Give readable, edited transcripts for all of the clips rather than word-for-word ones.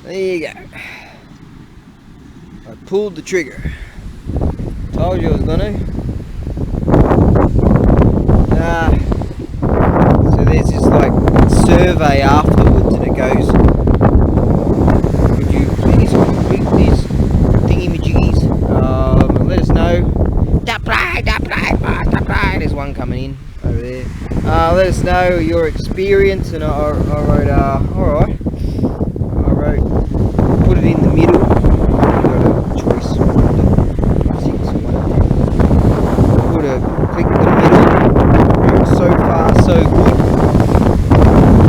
There you go. I pulled the trigger. Told you I was gonna. So there's this like survey afterwards, and it goes, would you please complete these thingy-majiggies? Let us know. There's one coming in over there. Let us know your experience, and I wrote, alright. I wrote, put it in the middle. Click the middle. So far so good.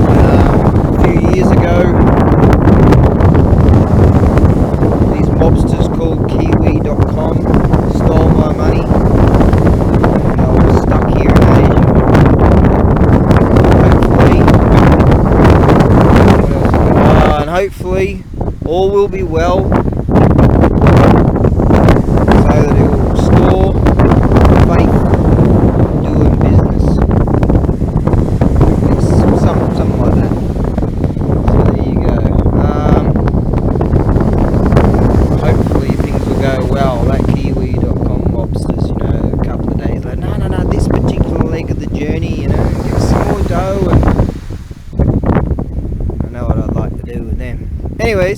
A few years ago, these mobsters called Kiwi.com stole my money, and I was stuck here in Asia. Hopefully all will be well, so that it will restore faith doing business. It's something like that. So there you go. Hopefully things will go well. That Kiwi.com mobsters, a couple of days later, no, this particular leg of the journey, give us some more dough, and I know what I'd like to do with them. Anyways,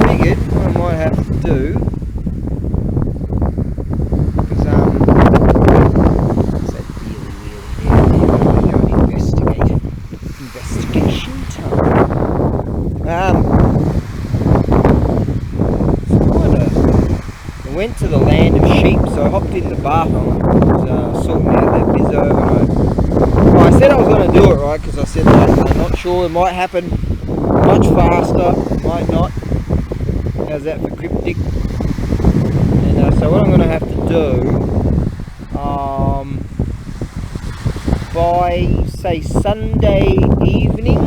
pretty good. What I might have to do, went to the land of sheep, so I hopped in the bath. I was sorting out that bizzo, and I said I was going to do it, right, because I said that I'm not sure, it might happen much faster, might not. How's that for cryptic? And so what I'm going to have to do, by say Sunday evening,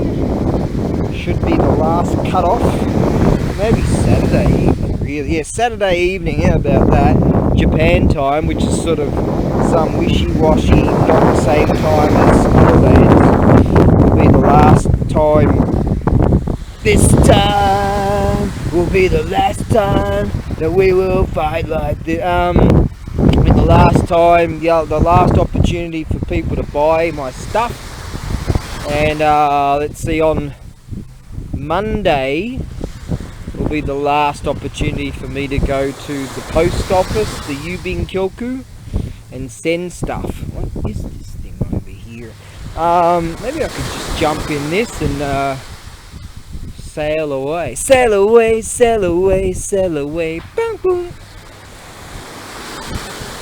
should be the last cut off. Maybe Saturday evening, really. Yeah, Saturday evening, how about that? Japan time, which is sort of some wishy-washy, not the same time as holidays. Will be the last time. This time will be the last time that we will fight like this. Will be the last time, the last opportunity for people to buy my stuff. And let's see, on Monday will be the last opportunity for me to go to the post office, the Yubin Kyoku, and send stuff. What is this thing over here? Maybe I could just jump in this and sail away. Sail away, sail away, sail away. Boom, boom.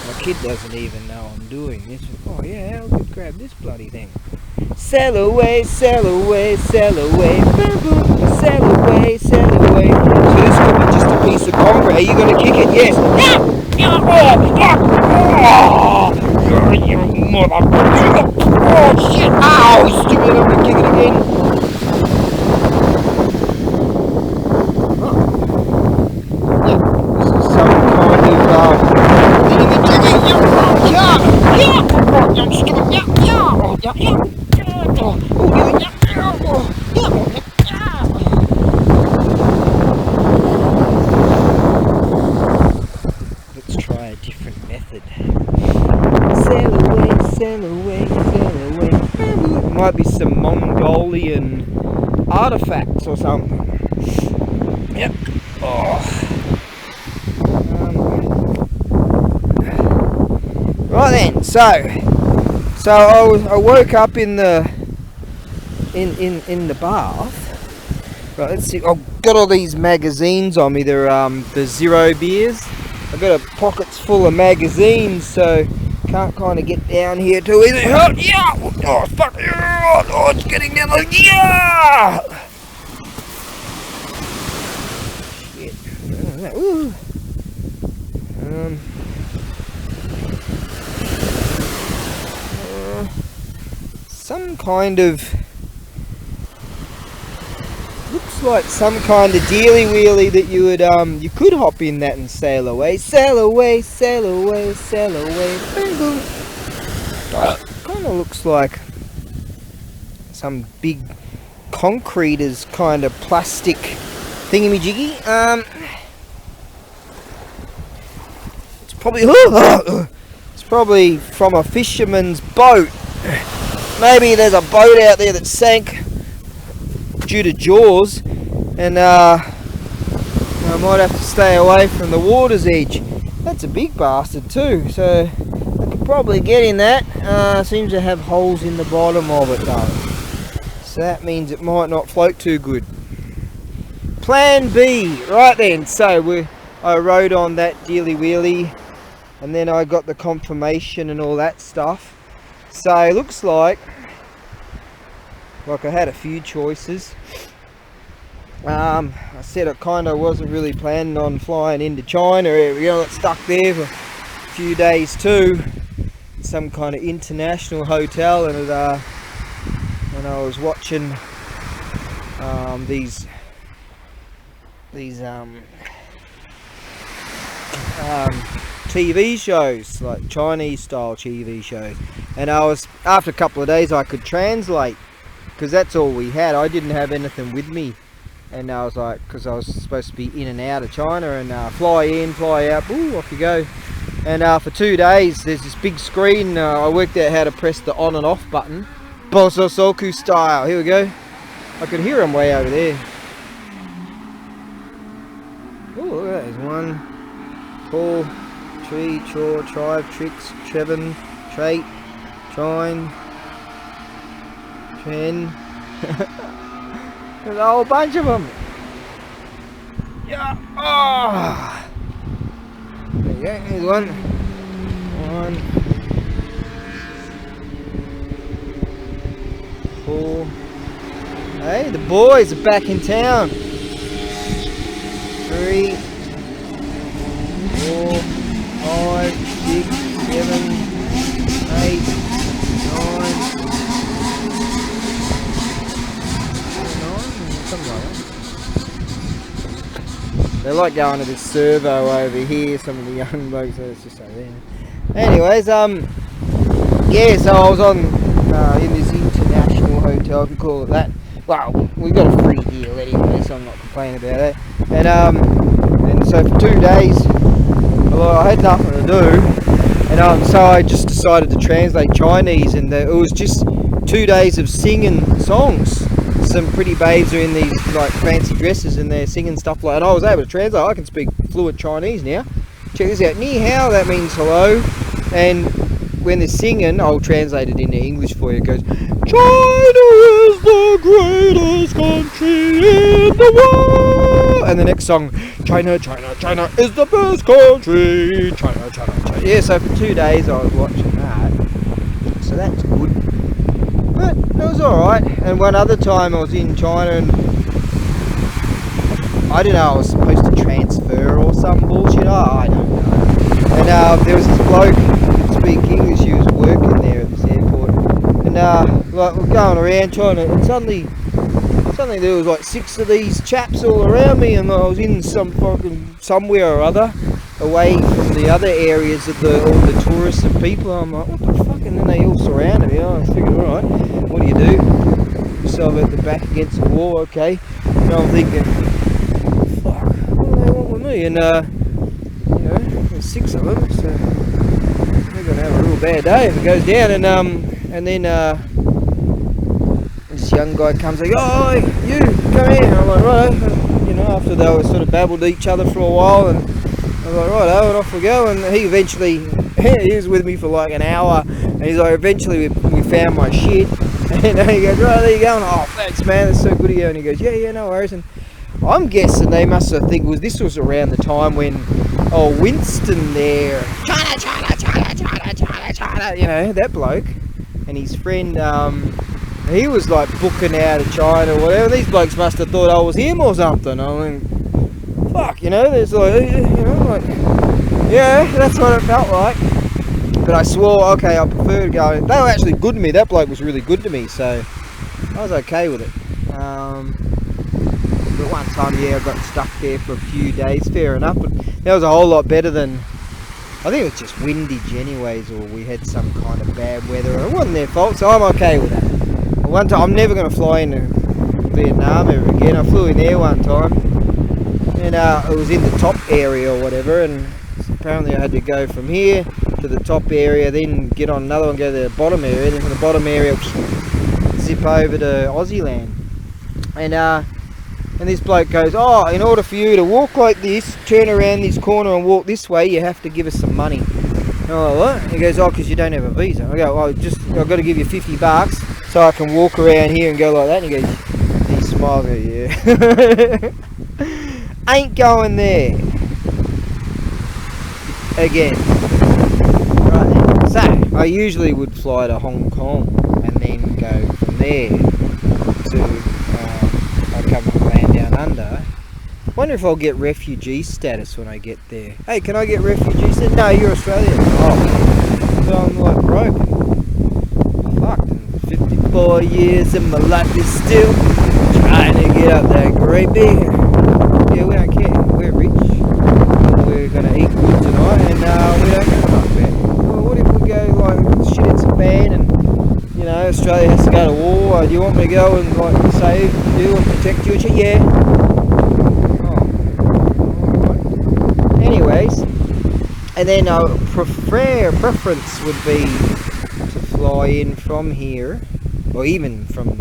My kid doesn't even know I'm doing this. Oh yeah, how could grab this bloody thing? Sail away, sail away, sail away, boom, boom, sail away, sail away. So this could be just a piece of concrete. Are you going to kick it? Yes. You motherfucker. Oh shit. Ow, stupid. I'm going to kick it again. Yeah, this is some kind of let's try a different method. Sail away, sail away, sail away. It might be some Mongolian artifacts or something. Yep. Oh. Right then, so I woke up in the bath. Right, let's see. I've got all these magazines on me. They're the Zero beers. I've got a pockets full of magazines, so can't kind of get down here too easy. Oh, yeah! Oh fuck! Oh, it's getting down. Yeah! Shit. Ooh. Some kind of, looks like some kind of dealy wheelie that you would you could hop in that and sail away, sail away, sail away, sail away. Boom, boom. Kind of looks like some big concrete as kind of plastic thingamajiggy. It's probably it's probably from a fisherman's boat. Maybe there's a boat out there that sank due to jaws, and I might have to stay away from the water's edge. That's a big bastard too, so I could probably get in that. Seems to have holes in the bottom of it though, so that means it might not float too good. Plan B. Right then, so I rode on that dealy wheelie, and then I got the confirmation and all that stuff. So it looks like I had a few choices. I said I kind of wasn't really planning on flying into China. You know, got stuck there for a few days too, some kind of international hotel, and I was watching these TV shows, like Chinese style TV shows, and after a couple of days I could translate, because that's all we had. I didn't have anything with me, and I was like, because I was supposed to be in and out of China, and fly in, fly out, ooh, off you go. And for 2 days there's this big screen. I worked out how to press the on and off button, Bososoku style. Here we go. I could hear them way over there. Oh, look at that. There's 1, 4, 3, 4, 5, 6, 7, 8, 9, 10. There's a whole bunch of them. Yeah. Oh. There you go. Here's 1. 4. Hey, the boys are back in town. 3, 4, 5, 6, 7, 8, 9. They like going to this servo over here, some of the young blokes, so it's just over there. Anyways, yeah, so I was on in this international hotel, if you call it that. Well, we got a free deal anyway, so I'm not complaining about that. And so for 2 days, well, I had nothing to do, and so I just decided to translate Chinese, and it was just 2 days of singing songs. Some pretty babes are in these like fancy dresses, and they're singing stuff like, and I was able to translate. I can speak fluent Chinese now. Check this out. Ni hao, that means hello, and when they're singing, I'll translate it into English for you. It goes, China is the greatest country in the world. And the next song, China, China, China is the best country. China, China, China. Yeah, so for 2 days I was watching that. So that's good. But it was alright. And one other time I was in China, and I don't know, I was supposed to transfer or some bullshit. I don't know. And there was this bloke who could speak English. He was working there at this airport. And like we're going around trying to, and suddenly there was like 6 of these chaps all around me, and I was in some fucking somewhere or other, away from the other areas of all the tourists and people. I'm like, what the fuck? And then they all surrounded me. I figured, alright, what do you do? Yourself at the back against the wall, okay. And I'm thinking, fuck, what do they want with me? And you know, there's 6 of them, so they're gonna have a real bad day if it goes down. And then this young guy comes like, oh, you, come here. And I'm like, right. You know, after they were sort of babbled to each other for a while, and I was like, right, and off we go. And he eventually, he was with me for like an hour, and he's like, eventually we found my shit. And he goes, right, there you go. And, oh, thanks, man, that's so good of you. And he goes, yeah, no worries. And I'm guessing they must have think this was around the time when Winston there, China, you know, that bloke, and his friend, he was like booking out of China or whatever. These blokes must have thought I was him or something. I mean, fuck, you know, there's like, you know, like, yeah, that's what it felt like. But I swore, okay, I prefer to go. They were actually good to me. That bloke was really good to me, so I was okay with it. But one time, yeah, I got stuck there for a few days. Fair enough, but that was a whole lot better than. I think it was just windage, anyways, or we had some kind of bad weather. It wasn't their fault, so I'm okay with that. One time, I'm never going to fly into Vietnam ever again. I flew in there one time, and it was in the top area or whatever, and apparently I had to go from here to the top area, then get on another one, go to the bottom area, then from the bottom area zip over to Aussie land. And this bloke goes, oh, in order for you to walk like this, turn around this corner and walk this way, you have to give us some money. And I'm like, what? He goes, oh, because you don't have a visa. I go, oh, I've got to give you $50 so I can walk around here and go like that. And he goes, he smiles at you. Ain't going there. Again. Right. So, I usually would fly to Hong Kong and then go from there to... I come and land down under. Wonder if I'll get refugee status when I get there. Hey, can I get refugee status? No, you're Australian. Oh, so I'm like broke. Fucked. 54 years and my life is still trying to get up that great big. Yeah, we don't care. We're rich. We're gonna eat good tonight, and we don't give a fuck, man. Well, what if we go like shit? It's a ban and. You know, Australia has to go to war. Do you want me to go and like save you and protect you and shit? Yeah. Oh. Right. Anyways, and then preference would be to fly in from here, or even from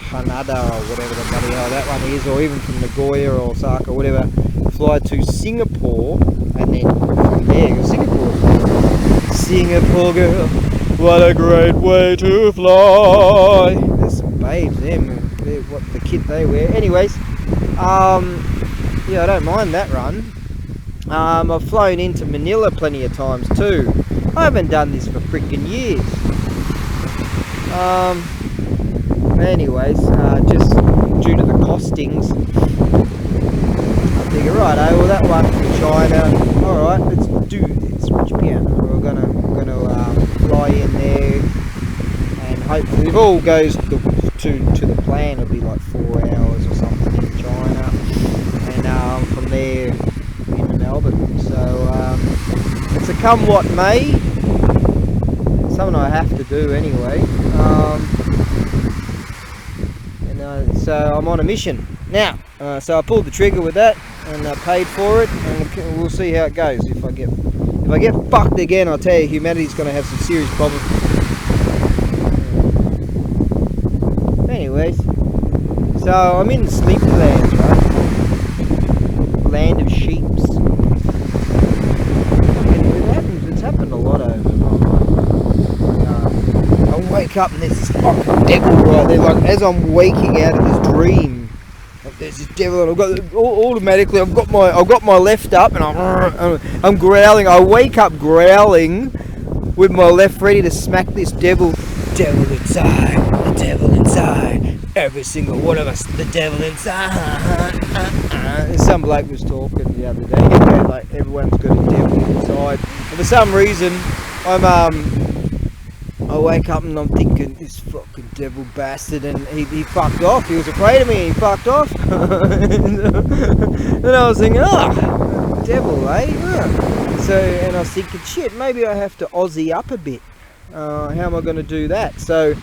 Hanada or whatever the bloody hell that one is, or even from Nagoya or Osaka or whatever. Fly to Singapore, and then from there go Singapore girl. What a great way to fly. There's some babes there, what the kit they wear. Anyways, yeah, I don't mind that run. I've flown into Manila plenty of times too. I haven't done this for freaking years. Anyways, just due to the costings, I figure, right, well that one from China, alright, let's do this. Japan. We're gonna fly in there, and hopefully if all goes to the plan, it'll be like 4 hours or something in China, and from there into Melbourne. So it's a come what may. It's something I have to do anyway. So I'm on a mission now. So I pulled the trigger with that, and I paid for it, and we'll see how it goes. If I get fucked again, I'll tell you, humanity's going to have some serious problems. Anyways, so I'm in the sleepy lands, right? Land of sheeps. It's happened a lot over I wake up and there's this fucking devil right there, like as I'm waking out of this dream. There's this devil, and I've got automatically. I've got my left up, and I'm growling. I wake up growling with my left ready to smack this devil. Devil inside, the devil inside. Every single one of us, the devil inside. Some bloke was talking the other day about like everyone's got a devil inside, and for some reason, I wake up and I'm thinking, this fucking devil bastard, and he fucked off. He was afraid of me, he fucked off. And I was thinking, devil, eh? So, and I was thinking, shit, maybe I have to Aussie up a bit. How am I going to do that? So,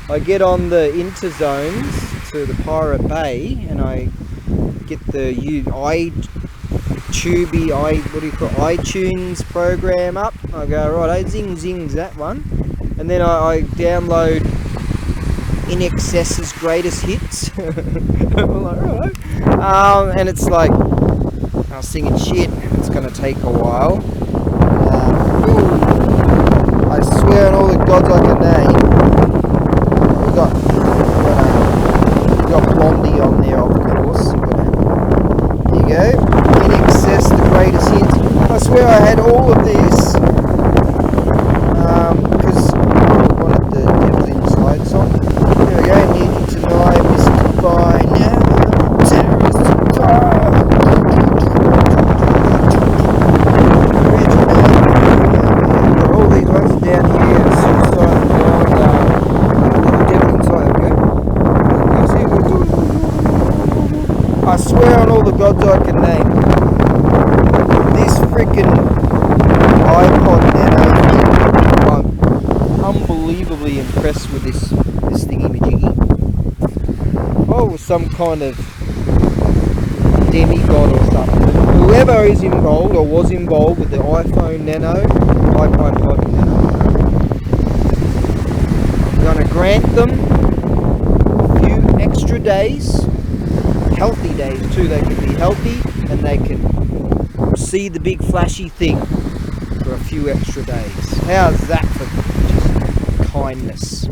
I get on the interzones to the Pirate Bay, and I get the iTunes program up. I go, right, zing zing's that one. And then I download In Excess's greatest hits. I'm like, alright. And it's like, I was singing shit. It's going to take a while. I swear on all the gods I can name. We got Blondie on there, of course. There you go. In Excess, the greatest hits. I swear I had all of this. Because I wanted the Devil Inside song. There we go, Need You Tonight, Mr. Fine, now Terrorist Fire. Got all these ones down here, Suicide and the Devil Inside, okay? I swear on all the gods I can name, this freaking iPod Nano, I'm unbelievably impressed with this thingy-majiggy. some kind of demigod or something. Whoever is involved or was involved with the iPhone Nano, iPod Nano, I'm going to grant them a few extra days, healthy days too. They can be healthy and they can see the big flashy thing for a few extra days. How's that for just kindness?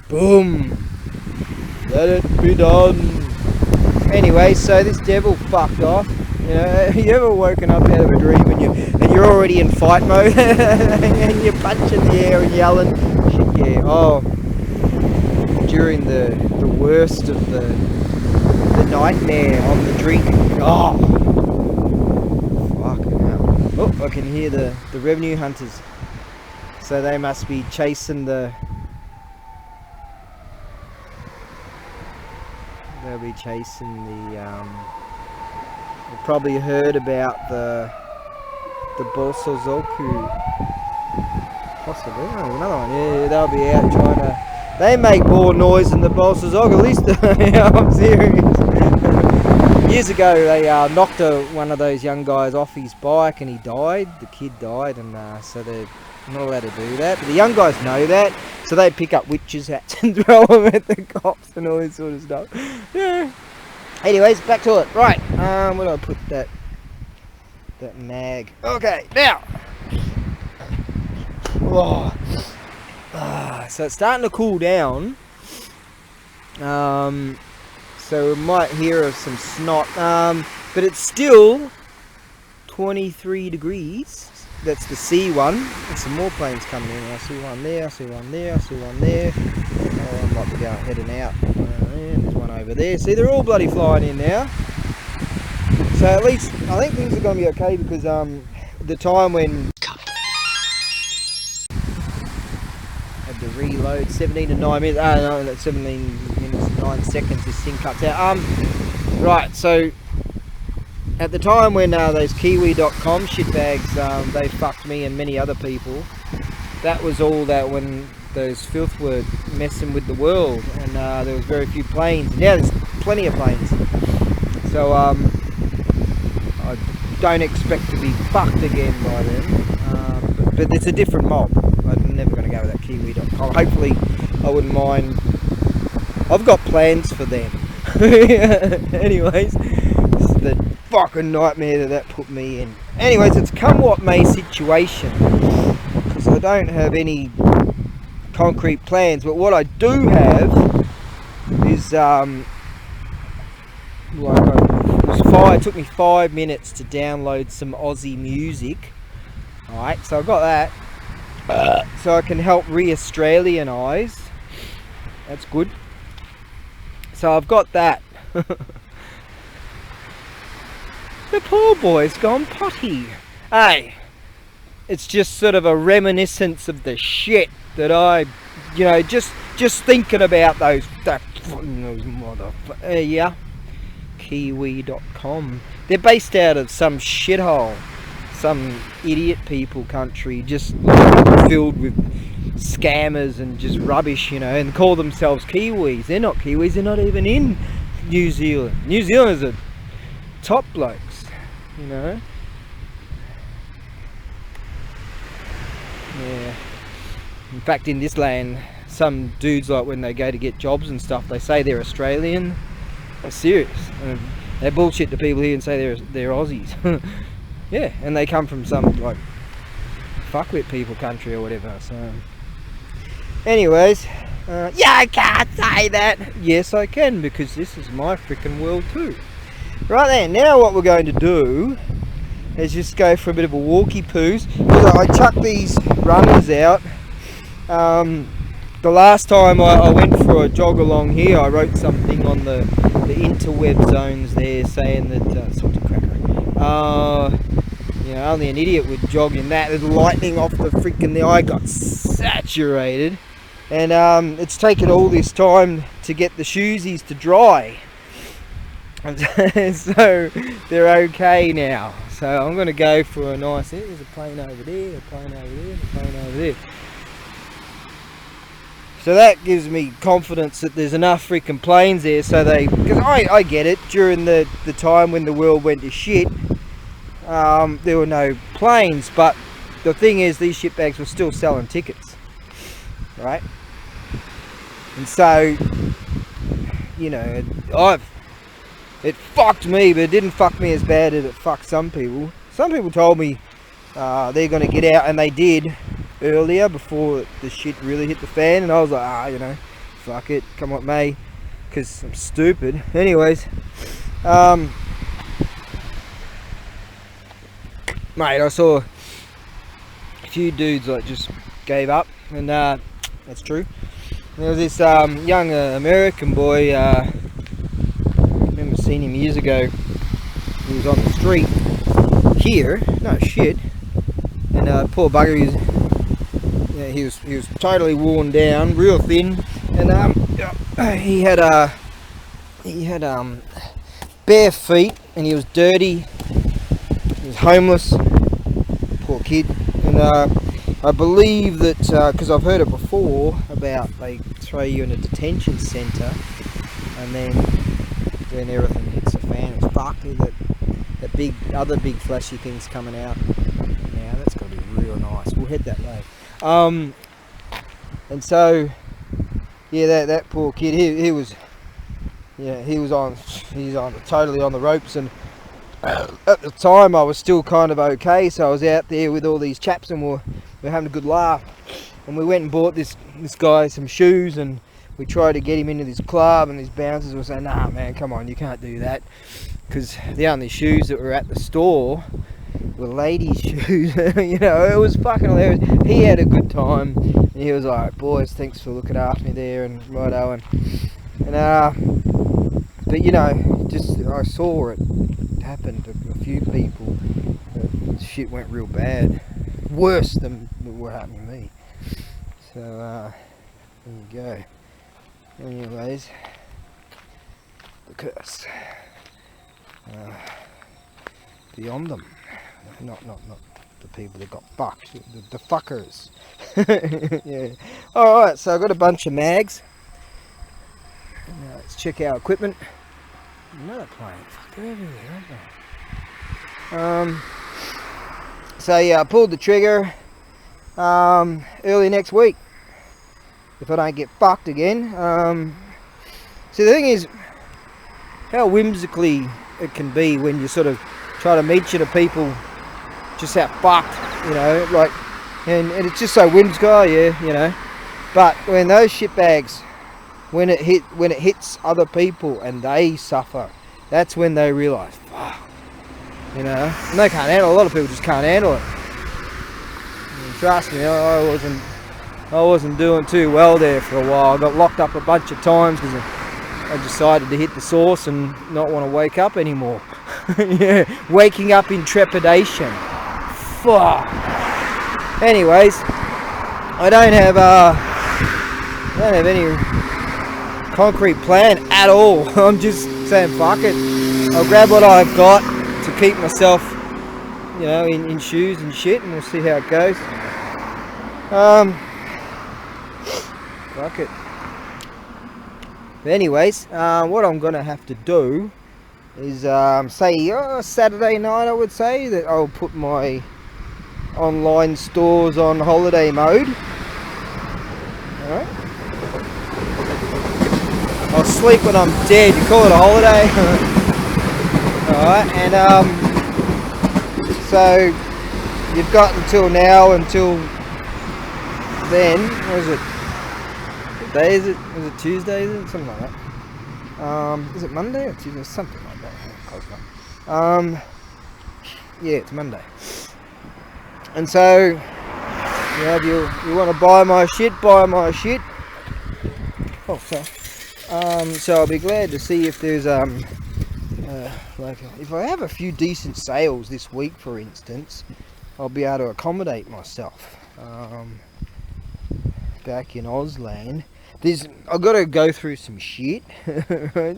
Boom! Let it be done. Anyway, so this devil fucked off. You know, you ever woken up out of a dream and you're already in fight mode and you're punching the air and yelling? Shit, yeah. Oh, during the worst of the nightmare of the drink. Oh, fucking hell. Oh, I can hear the revenue hunters. So they must be chasing the. They'll be chasing the. You've probably heard about the Bolsozoku. Possibly. Oh, another one. Yeah, they'll be out trying to. They make more noise than the Bolsozoku. At least, I'm serious. Years ago, they knocked one of those young guys off his bike, and he died. The kid died, and so they're not allowed to do that. But the young guys know that, so they pick up witches' hats and throw them at the cops and all this sort of stuff. Yeah. Anyways, back to it. Right. Where do I put that mag? Okay, now. Oh. So it's starting to cool down. So we might hear of some snot. But it's still 23 degrees. That's the C one. There's some more planes coming in. I see one there, I see one there, I see one there. Oh, I might be going heading out. There's one over there. See, they're all bloody flying in now. So at least I think things are going to be okay because the time when had to reload 17 to 9 minutes. No, 17 minutes 9 seconds. This thing cuts out. Right. So at the time when those Kiwi.com shitbags they fucked me and many other people. That was all that when those filth were messing with the world, and there was very few planes. Now there's plenty of planes. So I don't expect to be fucked again by them. But it's a different mob. I'm never going to go with that Kiwi.com. Hopefully I wouldn't mind. I've got plans for them. Anyways, this is the fucking nightmare that put me in. Anyways, it's come what may situation. Because I don't have any concrete plans, but what I do have is it took me 5 minutes to download some Aussie music. Alright, so I've got that. So I can help re-Australianise. That's good. So I've got that. The poor boy's gone potty. Hey, it's just sort of a reminiscence of the shit that I, just thinking about those motherfuckers. Yeah, Kiwi.com. They're based out of some shithole, some idiot people country, just filled with scammers and just rubbish, and call themselves Kiwis. They're not Kiwis. They're not even in New Zealand. New Zealanders are top blokes, Yeah. In fact, in this land, some dudes, like when they go to get jobs and stuff, they say they're Australian. They're serious. They bullshit the people here and say they're Aussies. Yeah, and they come from some like fuckwit people country or whatever. So, anyways, yeah, I can't say that. Yes, I can, because this is my freaking world too. Right then, now what we're going to do is just go for a bit of a walkie poos. I chuck these runners out. The last time I went for a jog along here, I wrote something on the interweb zones there saying that salty cracker. Only an idiot would jog in that. There's lightning off the eye got saturated, and it's taken all this time to get the shoesies to dry. So they're okay now. So I'm going to go for a nice. There's a plane over there, a plane over there, a plane over there. So that gives me confidence that there's enough freaking planes there, so because I get it, during the time when the world went to shit, there were no planes, but the thing is, these shitbags were still selling tickets, right? And so, you know, it fucked me, but it didn't fuck me as bad as it fucked some people. Some people told me they're going to get out, and they did earlier before the shit really hit the fan, and I was like, you know, fuck it, come on, mate, because I'm stupid. Anyways, mate, I saw a few dudes like just gave up, and that's true. And there was this young American boy, I remember seeing him years ago. He was on the street here, no shit, and poor bugger, he was totally worn down, real thin, and he had bare feet, and he was dirty. He was homeless, poor kid. And I believe that because I've heard it before about they throw you in a detention centre, and then when everything hits the fan, it's fucked. That other big flashy thing's coming out. Now that's got to be real nice. We'll head that way. And so, yeah, that poor kid, he was totally on the ropes, and at the time I was still kind of okay, so I was out there with all these chaps, and we're having a good laugh, and we went and bought this guy some shoes, and we tried to get him into this club, and these bouncers were saying, nah man, come on, you can't do that, because the only shoes that were at the store were ladies' shoes. You know, it was fucking hilarious. He had a good time, and he was like, boys, thanks for looking after me there, and righto, and but you know, just I saw it happen to a few people. Shit went real bad, worse than what happened to me. So there you go. Anyways, the curse. Beyond them, not the people that got fucked, the fuckers. Yeah. All right, so I've got a bunch of mags. Now let's check our equipment. Another plane. Fuck, they're everywhere, aren't they? So yeah, I pulled the trigger early next week if I don't get fucked again. See, the thing is, how whimsically it can be when you sort of try to meet to people just how fucked, you know, like, and it's just so whimsical, yeah, you know. But when those shitbags, when it hits other people and they suffer, that's when they realise, fuck, you know, and they can't handle it. A lot of people just can't handle it. And trust me, I wasn't doing too well there for a while. I got locked up a bunch of times because I decided to hit the source and not want to wake up anymore. Yeah, waking up in trepidation. Fuck. Anyways, I don't have any concrete plan at all. I'm just saying, fuck it. I'll grab what I've got to keep myself, you know, in shoes and shit, and we'll see how it goes. Fuck it. But anyways, what I'm gonna have to do is say Saturday night, I would say that I'll put my online stores on holiday mode. Alright, I'll sleep when I'm dead, you call it a holiday. Alright, and so you've got until now, until then, what is it? What day is it? Is it Tuesday? Is it? Something like that. Is it Monday or Tuesday? Something like that. Close enough. Yeah, it's Monday. And so, you know, if you want to buy my shit, buy my shit. Oh, sorry. So I'll be glad to see if there's like if I have a few decent sales this week, for instance, I'll be able to accommodate myself. Back in Auslan, I've got to go through some shit.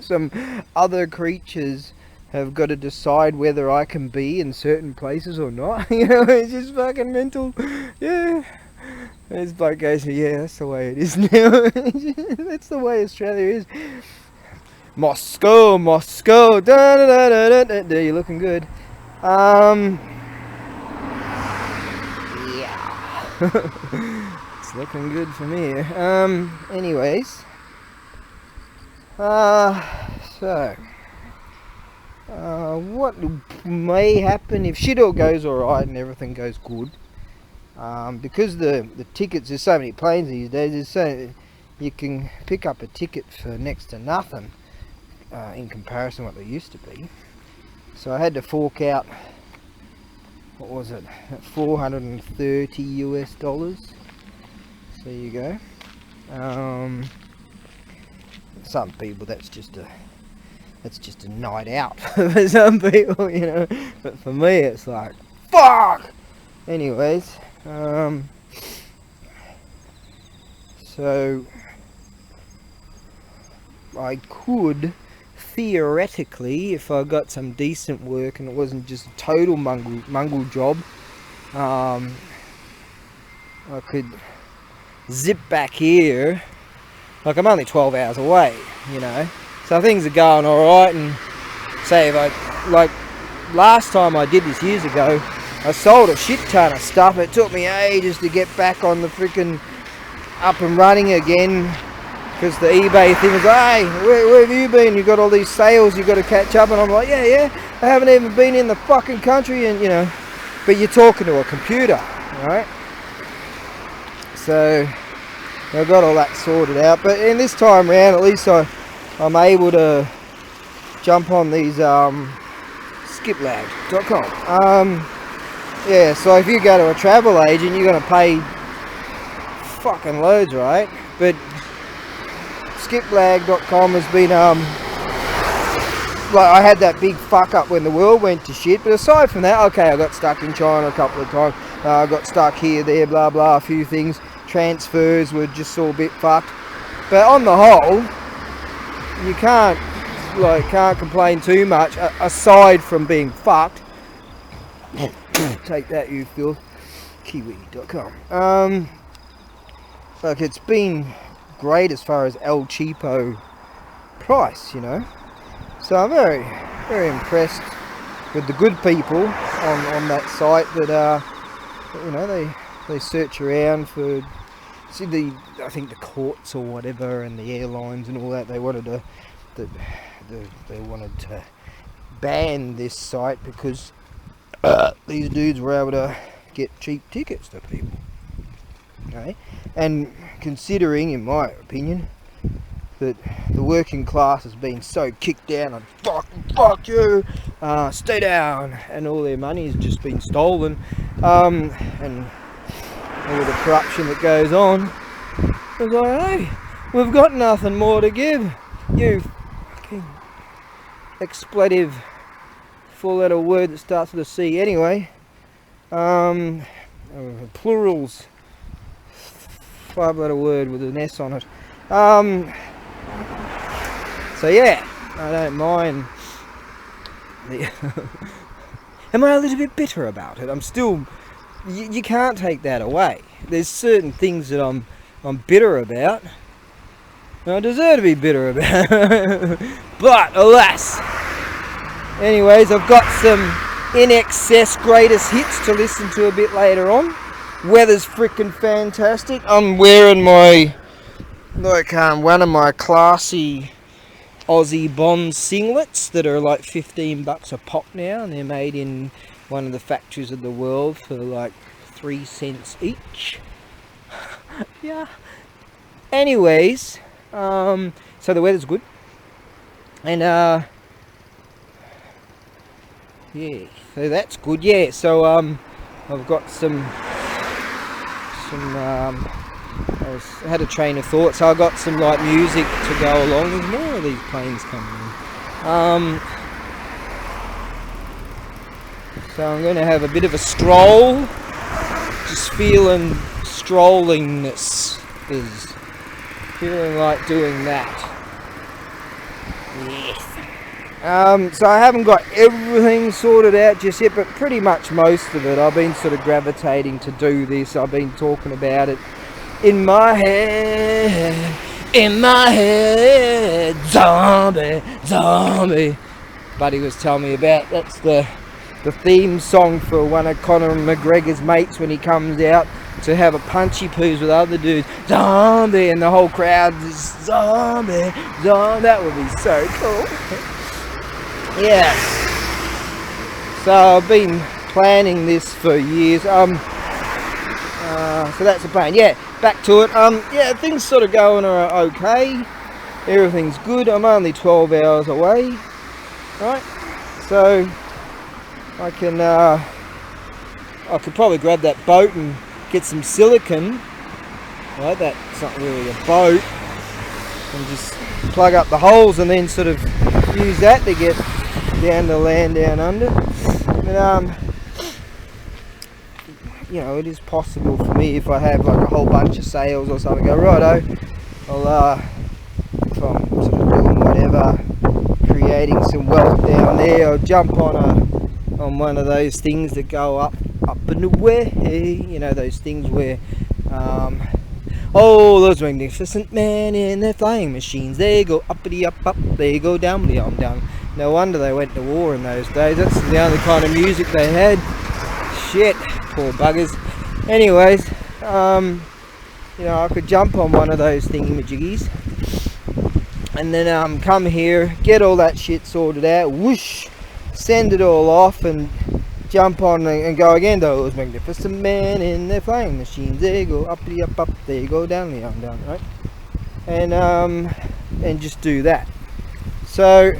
Some other creatures have got to decide whether I can be in certain places or not. You know, it's just fucking mental. Yeah. This bloke goes, yeah, that's the way it is now. That's the way Australia is. Moscow, Moscow, da da da da da da. You're looking good. Yeah. It's looking good for me. Anyways. What may happen if shit all goes alright and everything goes good? Because the tickets, there's so many planes these days, you can pick up a ticket for next to nothing in comparison to what they used to be. So I had to fork out, what was it, $430 US. So there you go. Some people that's just a night out for some people, you know. But for me, it's like fuck. Anyways, so I could theoretically, if I got some decent work and it wasn't just a total mungle job, I could zip back here. Like, I'm only 12 hours away, you know, so things are going alright. And say if I, like last time I did this years ago, I sold a shit ton of stuff. It took me ages to get back on the freaking up and running again, because the eBay thing was, hey, where have you been? You got all these sales you got to catch up. And I'm like, yeah, I haven't even been in the fucking country. And you know, but you're talking to a computer, right? So I got all that sorted out. But in this time round, at least I'm able to jump on these skiplag.com. Yeah, so if you go to a travel agent, you're gonna pay fucking loads, right? But skiplag.com has been like, I had that big fuck up when the world went to shit, but aside from that, okay, I got stuck in China a couple of times. I got stuck here, there, blah blah, a few things. Transfers were just all a bit fucked, but on the whole, you can't complain too much aside from being fucked. Take that, you filth. Kiwi.com. Like, it's been great as far as El Cheapo price, you know. So I'm very, very impressed with the good people on that site that you know, they search around for. See, I think the courts or whatever and the airlines and all that, they wanted to ban this site because these dudes were able to get cheap tickets to people. Okay? And considering, in my opinion, that the working class has been so kicked down and fuck you, stay down, and all their money has just been stolen, and all the corruption that goes on, I was like, hey, we've got nothing more to give. You fucking expletive, 4-letter word that starts with a C. Anyway, plurals, 5-letter word with an S on it. So yeah, I don't mind. Am I a little bit bitter about it? I'm still. You can't take that away. There's certain things that I'm bitter about, and I deserve to be bitter about. But alas. Anyways, I've got some In Excess greatest hits to listen to a bit later on. Weather's freaking fantastic. I'm wearing my one of my classy Aussie Bond singlets that are like $15 a pop now, and they're made in one of the factories of the world for like 3 cents each. Yeah. Anyways, so the weather's good, and yeah, so that's good. Yeah, so I've got some I had a train of thought, so I got some like music to go along. There's more of these planes coming in. So I'm going to have a bit of a stroll, just feeling strollingness, feeling like doing that. Yes. So I haven't got everything sorted out just yet, but pretty much most of it. I've been sort of gravitating to do this. I've been talking about it in my head. In my head, zombie, zombie. Buddy was telling me about, that's the theme song for one of Conor McGregor's mates when he comes out to have a punchy poos with other dudes. Zombie, and the whole crowd is zombie, zombie. That would be so cool. Yes. So I've been planning this for years. So that's the plan. Yeah, back to it. Yeah, things sort of going okay. Everything's good. I'm only 12 hours away, right? So I could probably grab that boat and get some silicon. Right, that's not really a boat. And just plug up the holes and then sort of use that to get down the land down under. But you know, it is possible for me if I have like a whole bunch of sails or something. Go righto, I'll if I'm sort of doing whatever, creating some wealth down there, I'll jump on one of those things that go up and away. You know, those things where oh, those magnificent men in their flying machines, they go uppity up, they go downly down. No wonder they went to war in those days. That's the only kind of music they had. Shit, poor buggers. Anyways, you know, I could jump on one of those thingamajiggies and then come here, get all that shit sorted out, whoosh, send it all off and jump on and go again. Those magnificent men in their flying machines, they go uppity up, they go downly down, right? And just do that. So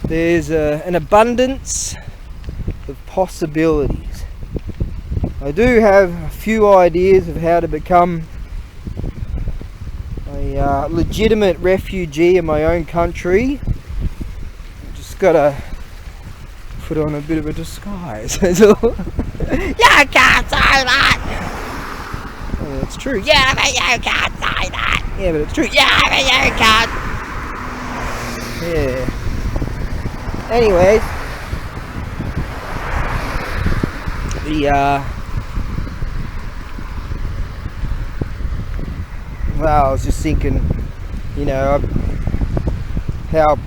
there's an abundance of possibilities. I do have a few ideas of how to become a legitimate refugee in my own country. Just gotta put on a bit of a disguise. That's all. You can't say that. Oh, it's true. Yeah, but you can't say that. Yeah, but it's true. Yeah, but you can't. Yeah. Anyways, well, I was just thinking, you know, how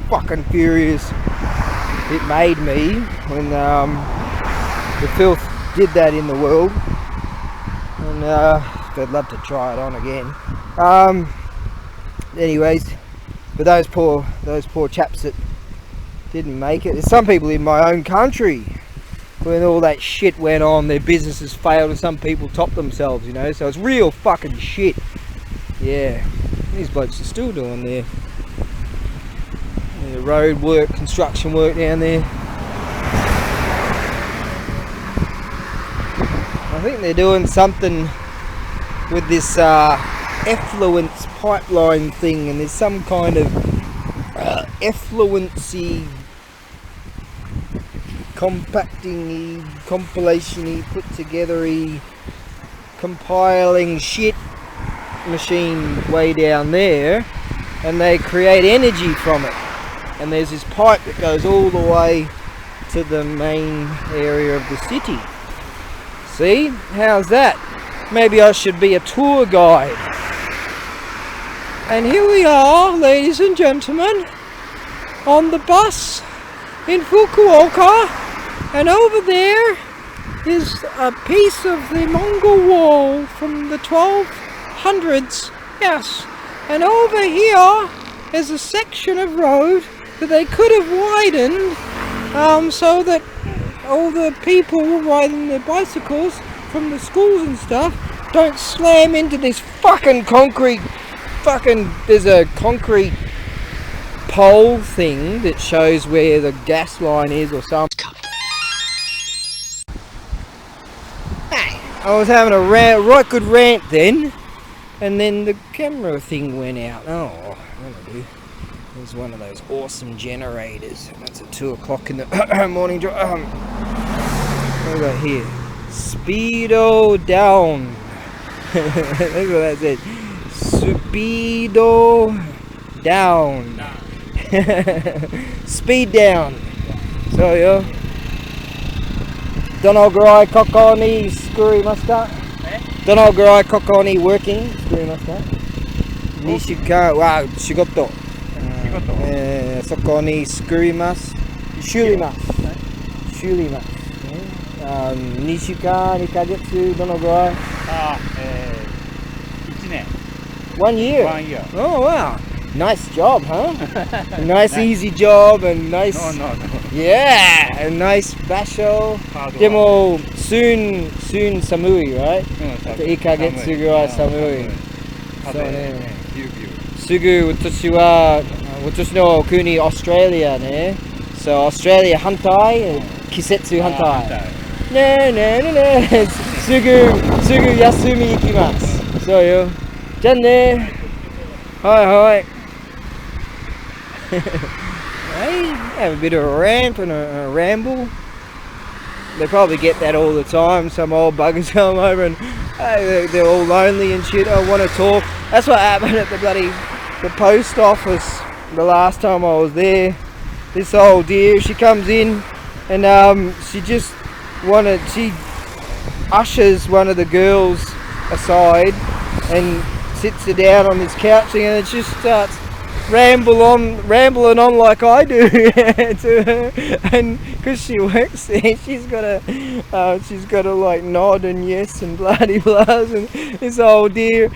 fucking furious it made me when the filth did that in the world, and I'd love to try it on again. Anyways, but those poor chaps that didn't make it. There's some people in my own country when all that shit went on, their businesses failed and some people topped themselves, you know, so it's real fucking shit. Yeah, these blokes are still doing their road work, construction work down there. I think they're doing something with this effluence pipeline thing, and there's some kind of effluency compacting-y, compilation-y, put together-y, compiling shit machine way down there, and they create energy from it. And there's this pipe that goes all the way to the main area of the city. See? How's that? Maybe I should be a tour guide. And here we are, ladies and gentlemen, on the bus in Fukuoka, and over there is a piece of the Mongol wall from the 1200s, yes, and over here is a section of road that they could have widened so that all the people riding their bicycles from the schools and stuff don't slam into this fucking concrete, there's a concrete pole thing that shows where the gas line is or something. Hey, I was having a right good rant then, and then the camera thing went out. Oh, that'll do. It was one of those awesome generators. That's at 2 o'clock in the morning. What have we got here? Speedo down. That's what that said. Speedo down. Speed down. So yeah. Donogurai kokoni skurimashita? Donogurai kokoni working skurimashita? Nishuka wa shigoto. Soko ni skurimasu. Shurimasu. Shurimasu. 2週間、2ヶ月、どのぐらい？1年。1 year? 1 year. Oh wow. Nice job, huh? A nice easy job and nice... No. Yeah, a nice 場所。でも、soon 寒い、right? 1ヶ月ぐらい寒い。そうね。すぐ私の国、オーストラリアね。そう、オーストラリア反対、季節反対。ねえすぐ休み行きます。そうよ。じゃあね。はい。Have a bit of a rant and a ramble. They probably get that all the time. Some old buggers come over and they're all lonely and shit. I want to talk. That's what happened at the post office the last time I was there. This old dear, she comes in and she ushers one of the girls aside and sits her down on this couch and it just starts rambling on like I do to her, and because she works there, she's got to like nod and yes and bloody blahs, and this old dear,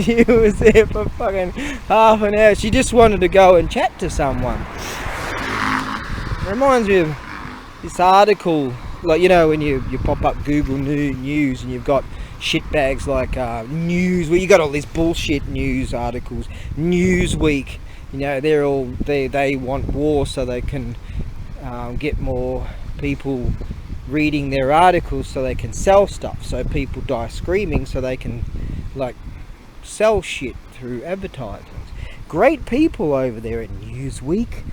she was there for fucking half an hour. She just wanted to go and chat to someone. Reminds me of this article, like, you know, when you pop up Google News and you've got shitbags like news, where you got all these bullshit news articles. Newsweek, you know, they want war so they can get more people reading their articles so they can sell stuff. So people die screaming so they can like sell shit through advertisements. Great people over there at Newsweek.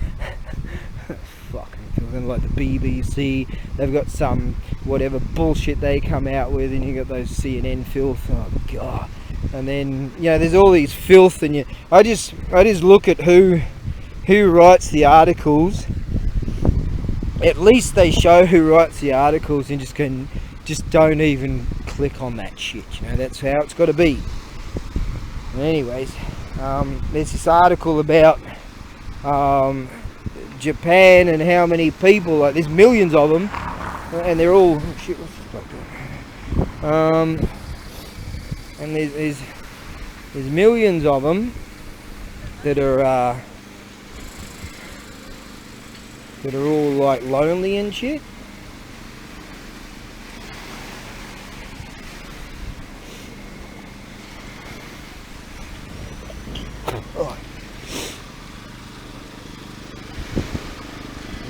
Fucking like the BBC, they've got some whatever bullshit they come out with, and you got those CNN filth. Oh god! And then, you know, there's all these filth, and I just look at who writes the articles. At least they show who writes the articles, and just don't even click on that shit. You know, that's how it's got to be. Anyways, there's this article about Japan and how many people, like there's millions of them, and they're all shit. What's this bloke doing? And there's millions of them that are all like lonely and shit.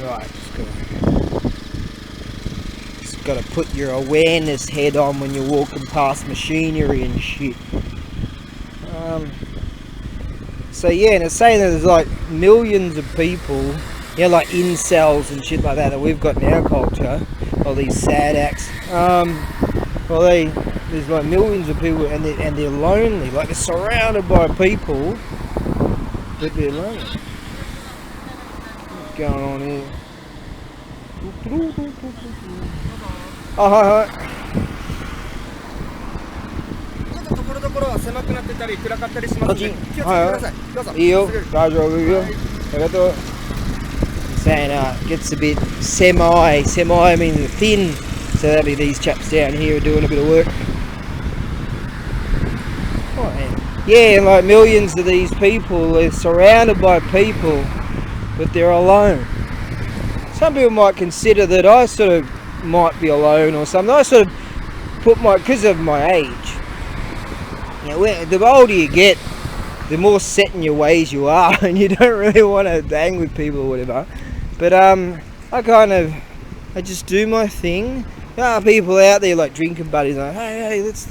Right, just gotta put your awareness head on when you're walking past machinery and shit. So yeah, and it's saying that there's like millions of people, you know, like incels and shit like that we've got in our culture, all these sad acts. Well, there's like millions of people, and they're lonely, like they're surrounded by people, but they're lonely. Going on here. Oh, hi. ちょっとところどころは狭くなってたり暗かったりしますので気をつけてください。どうぞ。いいよ。大丈夫よ。ありがとう。Saying it gets a bit semi I mean thin, so that'll be these chaps down here are doing a bit of work. Oh, yeah, and like millions of these people, they're surrounded by people, but they're alone. Some people might consider that I sort of might be alone or something. I sort of put because of my age. You know, the older you get, the more set in your ways you are, and you don't really want to hang with people or whatever. But I just do my thing. There are people out there like drinking buddies, like, hey, let's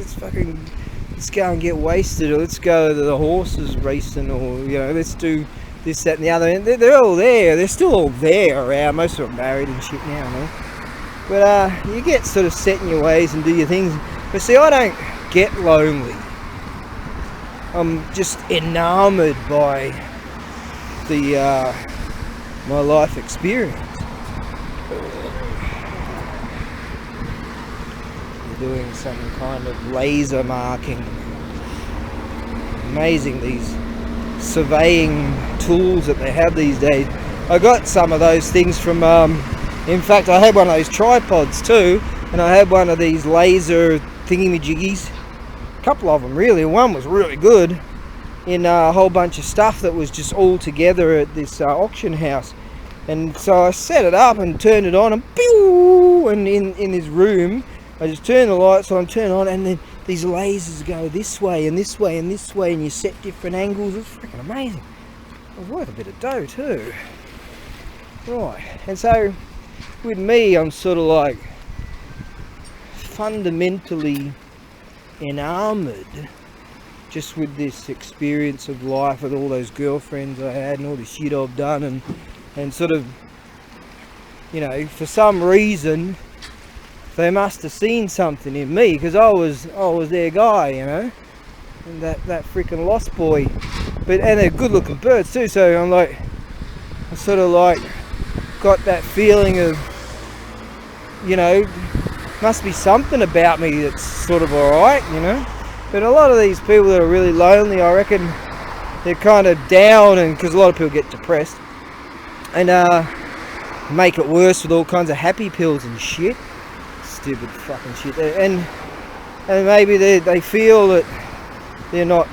go and get wasted, or let's go to the horses racing, or you know, let's do this, that, and the other. And they're all there. They're still all there around. Most of them are married and shit now, man. But you get sort of set in your ways and do your things. But see, I don't get lonely. I'm just enamoured by the my life experience. You're doing some kind of laser marking. Amazing, these surveying tools that they have these days. I got some of those things from in fact I had one of those tripods too, and I had one of these laser thingy-majiggies, a couple of them really. One was really good in a whole bunch of stuff that was just all together at this auction house. And so I set it up and turned it on, and pew! And in this room I just turned the lights on, turn on, and then these lasers go this way and this way and this way, and you set different angles. It's freaking amazing. It was worth a bit of dough too. Right, and so with me, I'm sort of like fundamentally enamored just with this experience of life, with all those girlfriends I had and all the shit I've done, and sort of, you know, for some reason they must have seen something in me, because I was their guy, you know, and that freaking lost boy. But and they're good looking birds too, so I'm like, I sort of like got that feeling of, you know, must be something about me that's sort of alright, you know. But a lot of these people that are really lonely, I reckon they're kind of down, and because a lot of people get depressed and make it worse with all kinds of happy pills and shit, stupid fucking shit. And maybe they feel that they're not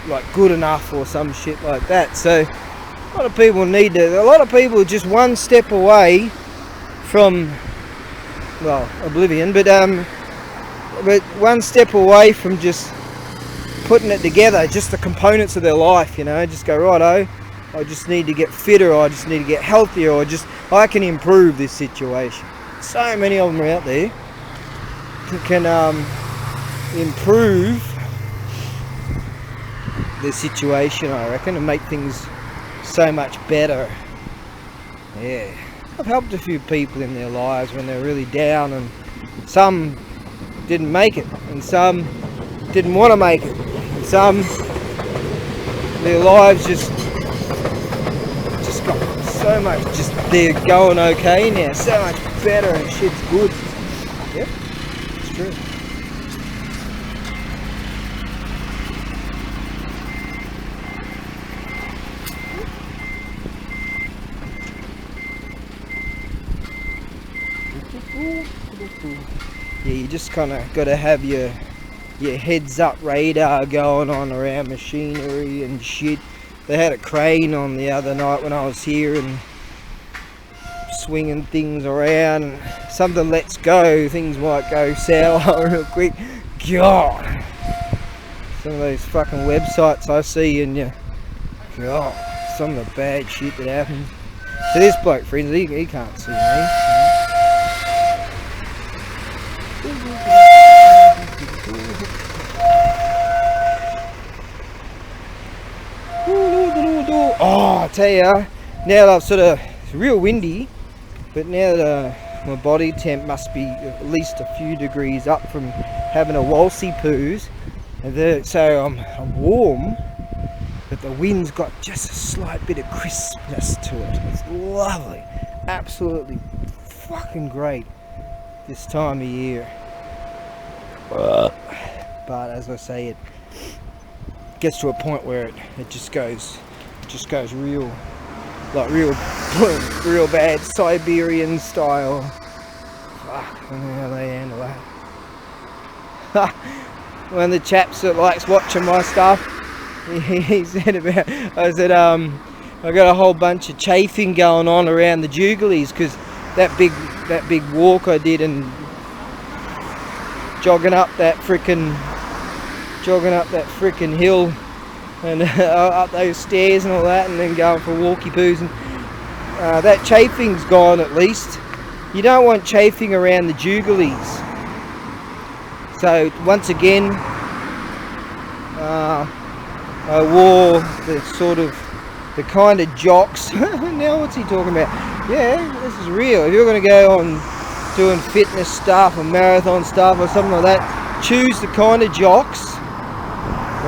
like good enough or some shit like that. So a lot of people a lot of people are just one step away from, well, oblivion, but one step away from just putting it together, just the components of their life, you know. Just go, righto, I just need to get fitter, or I just need to get healthier, or I can improve this situation. So many of them are out there that can improve the situation, I reckon, and make things so much better. Yeah, I've helped a few people in their lives when they're really down, and some didn't make it, and some didn't want to make it, and some, their lives just got so much, just they're going okay now, so much better, and shit's good. Yep, it's true. Yeah, you just kind of got to have your heads up radar going on around machinery and shit. They had a crane on the other night when I was here, and swinging things around, and something lets go, things might go sour real quick. God, some of those fucking websites I see, and God, some of the bad shit that happens. So this bloke, friends, he can't see me. Oh, I tell ya, now that I've sort of, it's real windy, but now that my body temp must be at least a few degrees up from having a walsy poos, and so I'm warm, but the wind's got just a slight bit of crispness to it. It's lovely, absolutely fucking great this time of year. But as I say, it gets to a point where it just goes real bad Siberian style. Fuck, I don't know how they handle that. One of the chaps that likes watching my stuff, he said about, I said, I got a whole bunch of chafing going on around the Jubilees, because that big walk I did, and jogging up that frickin' hill, and up those stairs and all that, and then going for walkie poos, and that chafing's gone at least. You don't want chafing around the Jubilees. So once again, I wore the kind of jocks. Now what's he talking about? Yeah, this is real. If you're going to go on doing fitness stuff or marathon stuff or something like that, choose the kind of jocks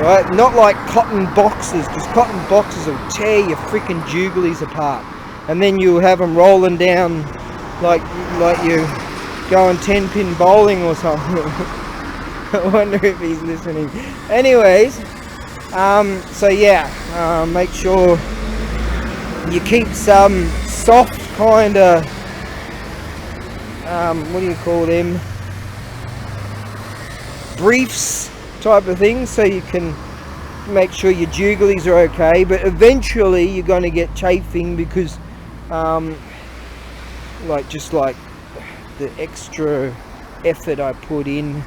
right? Not like cotton boxes, because cotton boxes will tear your freaking juglies apart, and then you'll have them rolling down like you going 10-pin bowling or something. I wonder if he's listening. Anyways, so yeah, make sure you keep some soft kind of, what do you call them, briefs type of thing, so you can make sure your juglies are okay. But eventually you're going to get chafing, because just like the extra effort I put in,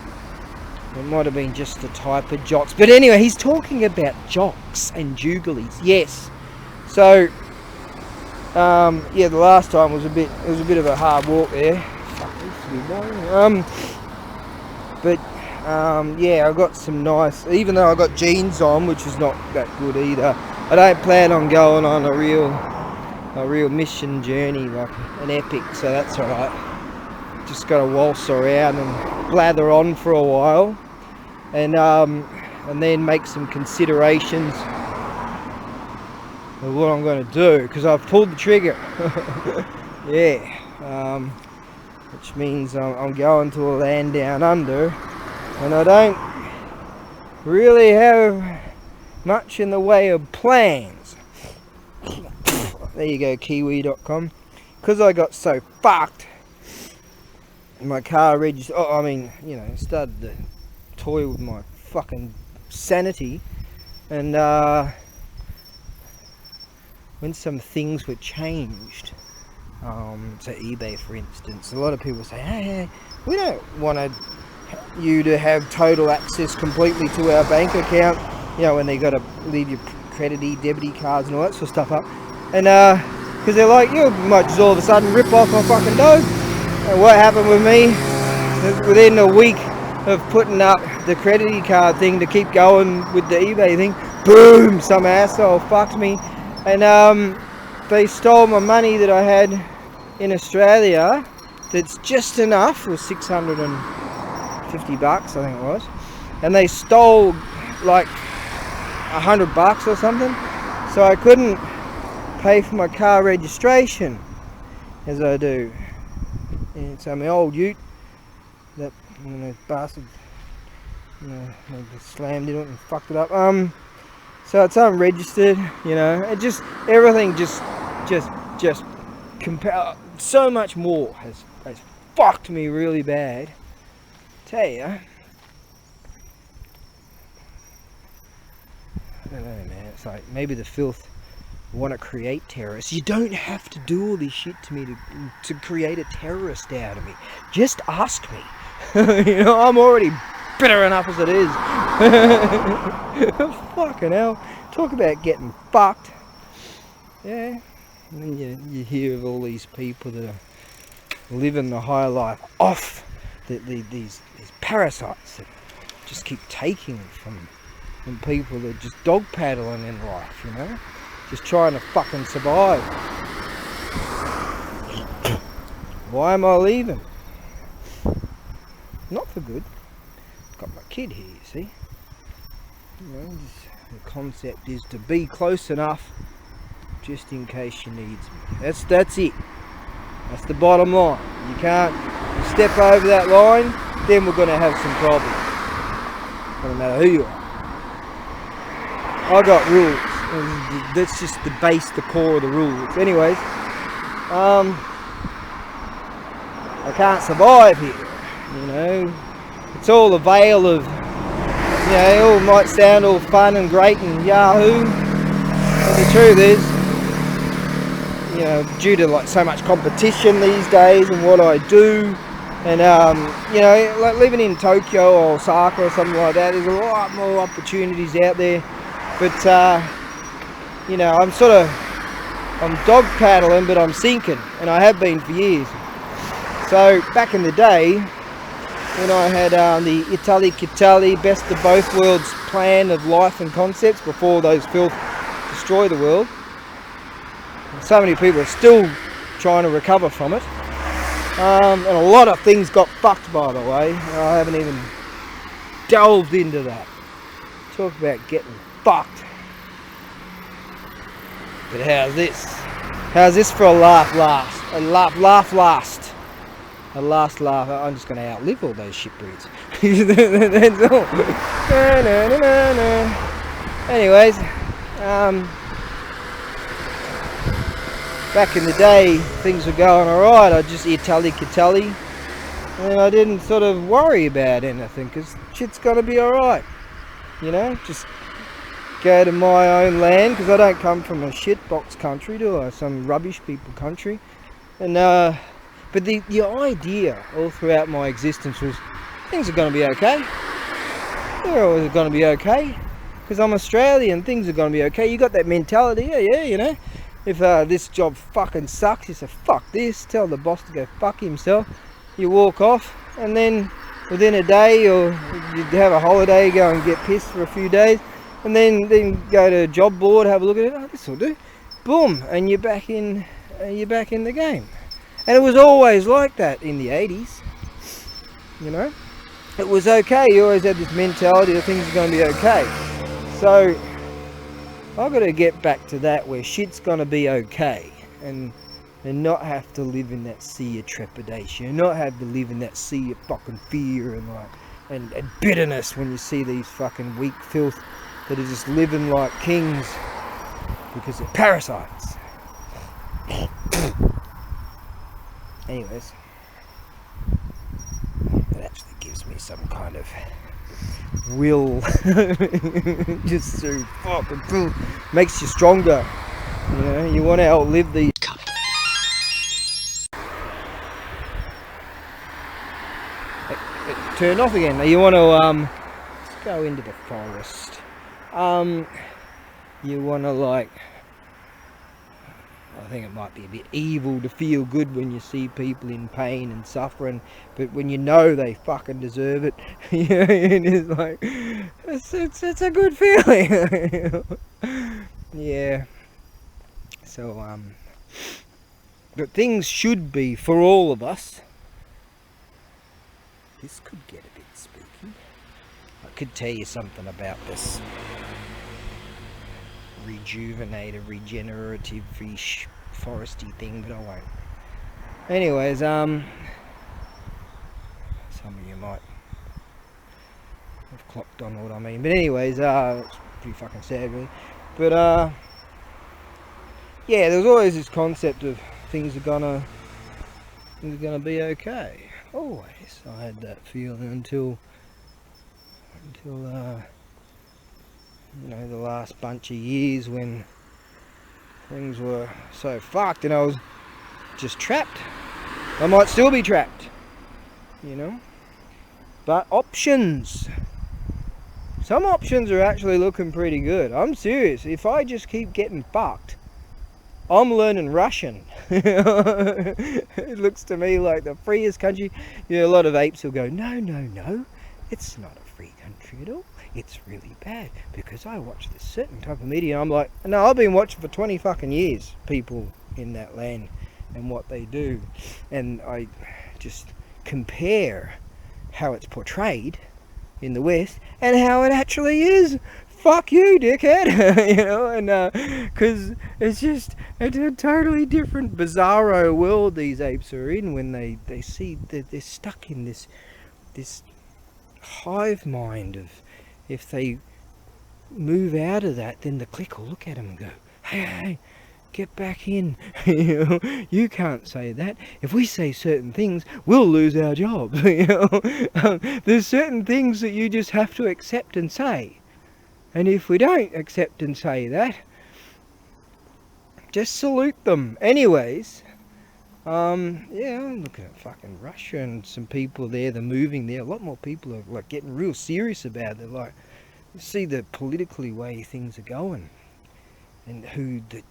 it might have been just the type of jocks. But anyway, he's talking about jocks and juglies. Yes. So yeah, the last time was a bit of a hard walk there. Fuck, this is a bit boring. But yeah, I got some nice, even though I got jeans on, which is not that good either. I don't plan on going on a real mission journey, like an epic, so that's alright. Just gotta waltz around and blather on for a while, and then make some considerations of what I'm going to do, because I've pulled the trigger. Yeah, which means I'm going to a land down under, and I don't really have much in the way of plans. There you go, kiwi.com. Because I got so fucked, my car registered, started to toy with my fucking sanity, and when some things were changed, to eBay for instance, a lot of people say, hey, we don't want you to have total access completely to our bank account, when they got to leave your credit-y, debit-y cards and all that sort of stuff up, and because they're like, you might just all of a sudden rip off my fucking dough. And what happened with me, within a week of putting up the credit-y card thing to keep going with the eBay thing, boom, some asshole fucked me, and they stole my money that I had in Australia. That's just enough. It was 650 bucks, I think it was, and they stole like $100 or something, so I couldn't pay for my car registration as I do. And so my old ute, that bastard, they slammed into it and fucked it up. So it's unregistered, it just, everything just so much more has fucked me really bad. Tell ya, I don't know, man. It's like maybe the filth want to create terrorists. You don't have to do all this shit to me to create a terrorist out of me. Just ask me. I'm already bitter enough as it is. Fucking hell. Talk about getting fucked. Yeah. And then you hear of all these people that are living the high life off these parasites that just keep taking from people that are just dog paddling in life, just trying to fucking survive. Why am I leaving? Not for good. Got my kid here, you see. The concept is to be close enough just in case she needs me. That's it. That's the bottom line. You can't step over that line, then we're going to have some problems. No matter who you are. I got rules. That's just the base, the core of the rules. Anyways, I can't survive here. It's all a veil of, it all might sound all fun and great and yahoo, but the truth is, due to like so much competition these days and what I do, and like living in Tokyo or Osaka or something like that, there's a lot more opportunities out there. But I'm dog paddling, but I'm sinking, and I have been for years. So back in the day, when I had the Italy Kitali best of both worlds plan of life and concepts before those filth destroy the world, so many people are still trying to recover from it, and a lot of things got fucked, by the way. I haven't even delved into that. Talk about getting fucked. But how's this? How's this for a laugh last? A laugh last. A last laugh. I'm just going to outlive all those shitbreeds. That's all. Anyways, back in the day, things were going alright. I just eat tally, and I didn't sort of worry about anything because shit's going to be alright. You know, just go to my own land, because I don't come from a shitbox country, do I? Some rubbish people country. And but the idea all throughout my existence was things are going to be okay. They're always going to be okay, because I'm Australian. Things are going to be okay. You got that mentality, yeah, you know. If this job fucking sucks, you say fuck this. Tell the boss to go fuck himself. You walk off, and then within a day, or you'd have a holiday, go and get pissed for a few days. And then go to job board, have a look at it. Oh, this will do. Boom, and you're back in the game. And it was always like that in the 80s. You know, it was okay. You always had this mentality that things are going to be okay. So I've got to get back to that, where shit's going to be okay, and not have to live in that sea of trepidation, and not have to live in that sea of fucking fear and bitterness when you see these fucking weak filth that are just living like kings because they're parasites. Anyways, it actually gives me some kind of will. Just to fucking feel, makes you stronger. You know, you want to outlive these. It turned off again. Now you want to let's go into the forest. You want to, like, I think it might be a bit evil to feel good when you see people in pain and suffering, but when you know they fucking deserve it, you know, it's like, it's a good feeling. Yeah. So, but things should be, for all of us, this could get a bit spooky. I could tell you something about this regenerative-ish foresty thing, but I won't. Anyways, some of you might have clocked on what I mean, but anyways, it's pretty fucking sad really. But yeah, there's always this concept of things are gonna be okay. Always, I had that feeling until you know, the last bunch of years when things were so fucked and I was just trapped. I might still be trapped, you know, but options. Some options are actually looking pretty good. I'm serious. If I just keep getting fucked, I'm learning Russian. It looks to me like the freest country. You know, a lot of apes will go, no, it's not a free country at all. It's really bad, because I watch this certain type of media. I'm like, no, I've been watching for 20 fucking years people in that land and what they do, and I just compare how it's portrayed in the West and how it actually is. Fuck you, dickhead. You know, and because it's a totally different bizarro world these apes are in when they see that they're stuck in this hive mind of, if they move out of that, then the clique will look at them and go, hey, get back in. You know, you can't say that. If we say certain things, we'll lose our jobs. You know, there's certain things that you just have to accept and say. And if we don't accept and say that, just salute them. Anyways, yeah, I'm looking at fucking Russia and some people there, they're moving there. A lot more people are like getting real serious about it. Like, see the politically way things are going, and who the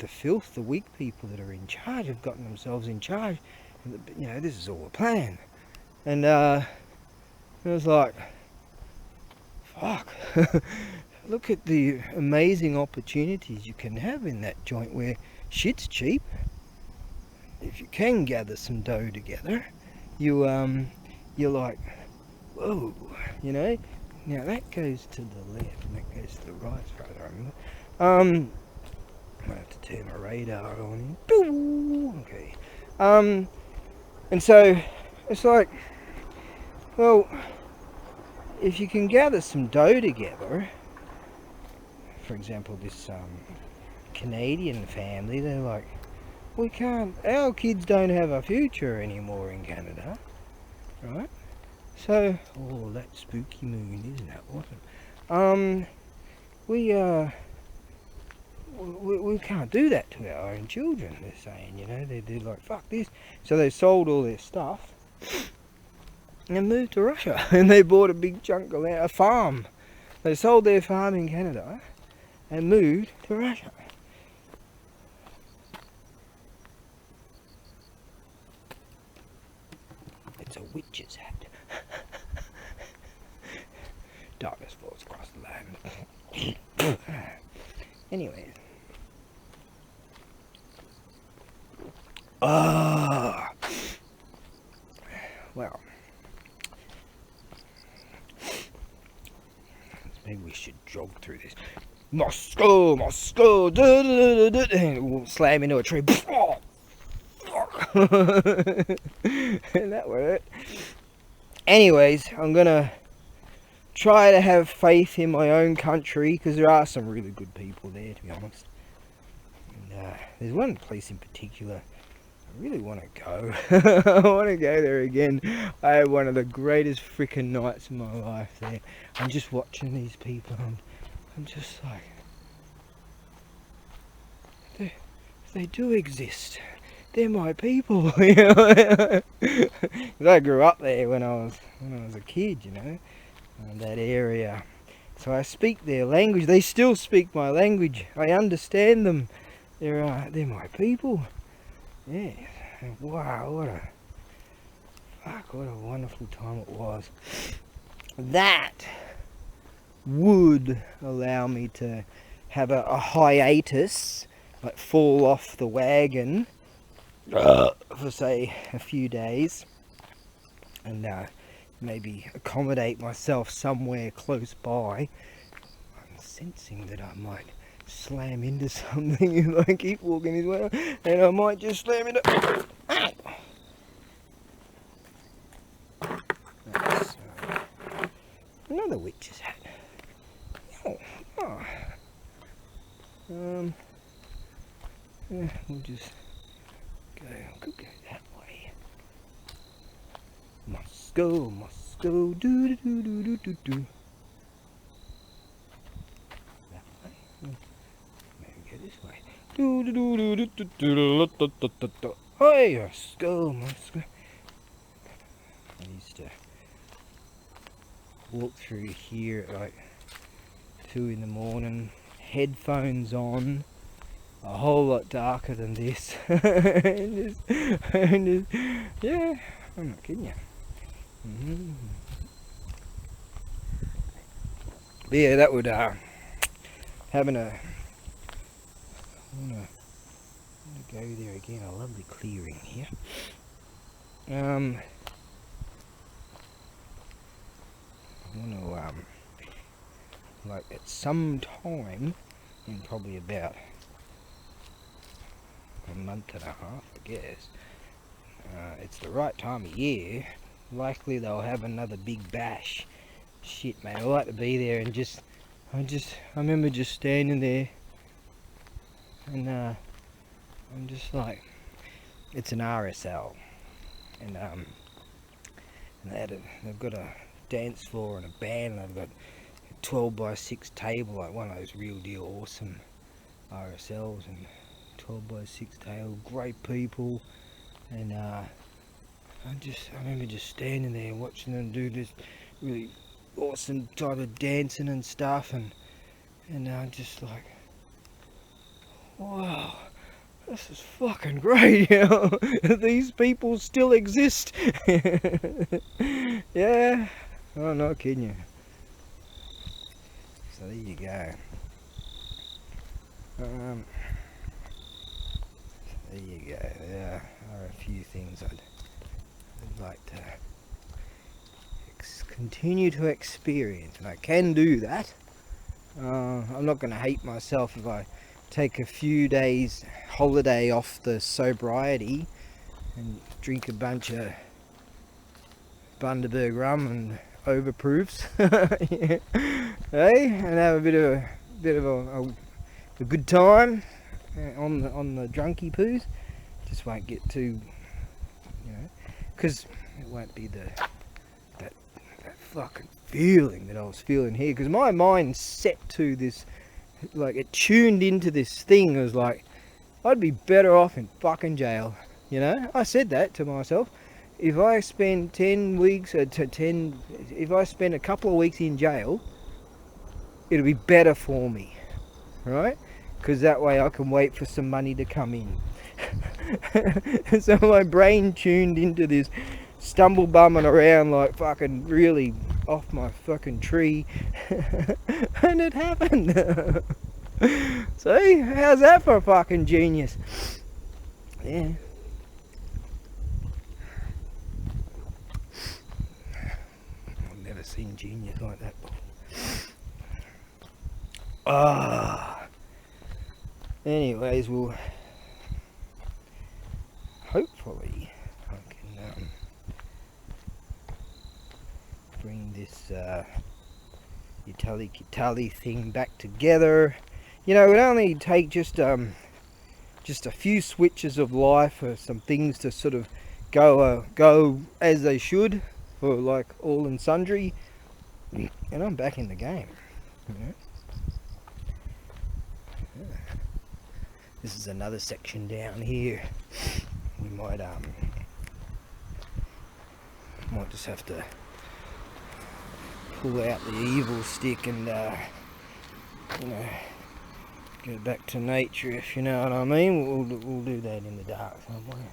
filth, the weak people that are in charge have gotten themselves in charge. And you know, this is all a plan. And it was like, fuck. Look at the amazing opportunities you can have in that joint where shit's cheap. If you can gather some dough together, you're like, whoa, you know, Now that goes to the left and that goes to the right as far as I remember. I might have to turn my radar on here. Okay. And so it's like, well, if you can gather some dough together, for example, this Canadian family, they're like, we can't, our kids don't have a future anymore in Canada, right? So, oh, that spooky moon, isn't that awesome? We can't do that to our own children, they're saying, you know, they're like, fuck this. So they sold all their stuff and moved to Russia, and they bought a big chunk of land, a farm. They sold their farm in Canada and moved to Russia. It's a witch's hat. Darkness falls across the land. Anyway. Well. Maybe we should jog through this. Moscow, Moscow, and we'll slam into a tree. And that worked. Anyways, I'm gonna try to have faith in my own country, because there are some really good people there, to be honest. And there's one place in particular I really want to go. I want to go there again. I had one of the greatest freaking nights of my life there. I'm just watching these people. I'm just like, they do exist. They're my people. You know? 'Cause I grew up there when I was a kid, you know, in that area. So I speak their language. They still speak my language. I understand them. They're my people. Yeah. Wow, what a wonderful time it was. That would allow me to have a hiatus, like fall off the wagon for say a few days, and maybe accommodate myself somewhere close by. I'm sensing that I might slam into something if I keep walking this way, and I might just slam into. Ow! That's another witch's hat. Oh. Yeah, we'll just could go that way. Moscow, Moscow, do do do do do do do. That way. Maybe go this way. Do do do do do do do do do. Hey, Moscow, Moscow. I used to walk through here at like 2 in the morning, headphones on, a whole lot darker than this, and just, yeah, I'm not kidding you. But yeah, that would having a. I want to go there again. A lovely clearing here. I want to like at some time in probably about a month and a half, I guess. It's the right time of year. Likely they'll have another big bash. Shit, man, I like to be there and I remember just standing there, and I'm just like, it's an RSL, and they've got a dance floor and a band, and they've got a 12x6 table, like one of those real deal awesome RSLs, and 12x6 table, great people, and I remember just standing there watching them do this really awesome type of dancing and stuff, and I'm just like, wow, this is fucking great, you know. These people still exist. Yeah, I'm not kidding you. So there you go. There you go. There are a few things I'd like to continue to experience, and I can do that. I'm not going to hate myself if I take a few days holiday off the sobriety and drink a bunch of Bundaberg rum and overproofs, hey, and have a bit of a good time on the drunky poos. Just won't get too, because it won't be that fucking feeling that I was feeling here. Because my mind's set to this, like it tuned into this thing. It was like, I'd be better off in fucking jail. I said that to myself. If I spend 10 weeks if I spend a couple of weeks in jail, it'll be better for me, right? Because that way I can wait for some money to come in. So my brain tuned into this stumble bumming around like fucking really off my fucking tree. And it happened. See, how's that for a fucking genius? Yeah. I've never seen genius like that before. Anyways, we'll hopefully I can bring this Itali thing back together. It would only take just a few switches of life or some things to sort of go as they should for like all and sundry, and I'm back in the game. This is another section down here. We might just have to pull out the evil stick and get back to nature, if you know what I mean. We'll do that in the dark somewhere.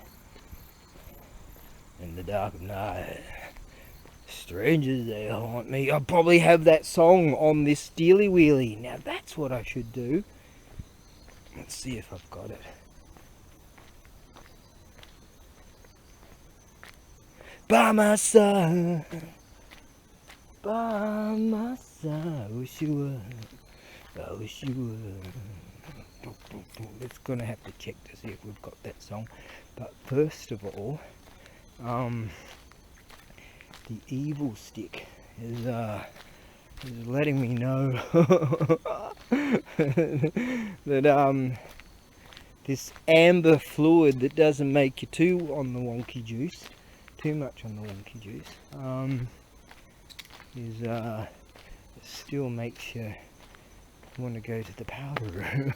In the dark of night, strangers they haunt me. I'll probably have that song on this steely wheelie. Now that's what I should do. Let's see if I've got it. By my side, I wish you were, I wish you were. It's gonna have to check to see if we've got that song. But first of all, the evil stick is letting me know that this amber fluid that doesn't make you too much on the wonky juice, still makes you want to go to the powder room.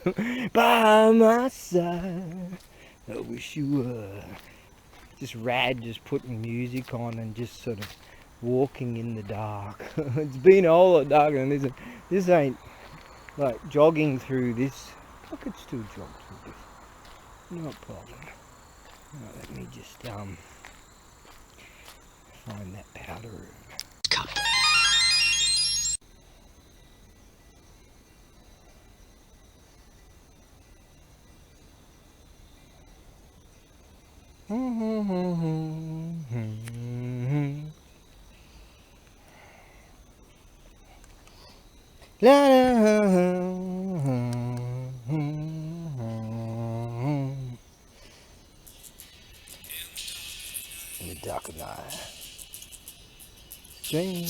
By my side, I wish you were. Just rad, just putting music on and just sort of walking in the dark. It's been a whole lot darker than this. This ain't like jogging through this. I could still jog through this. No problem. Right, let me just find that powder room. La in the dark of night. Strange.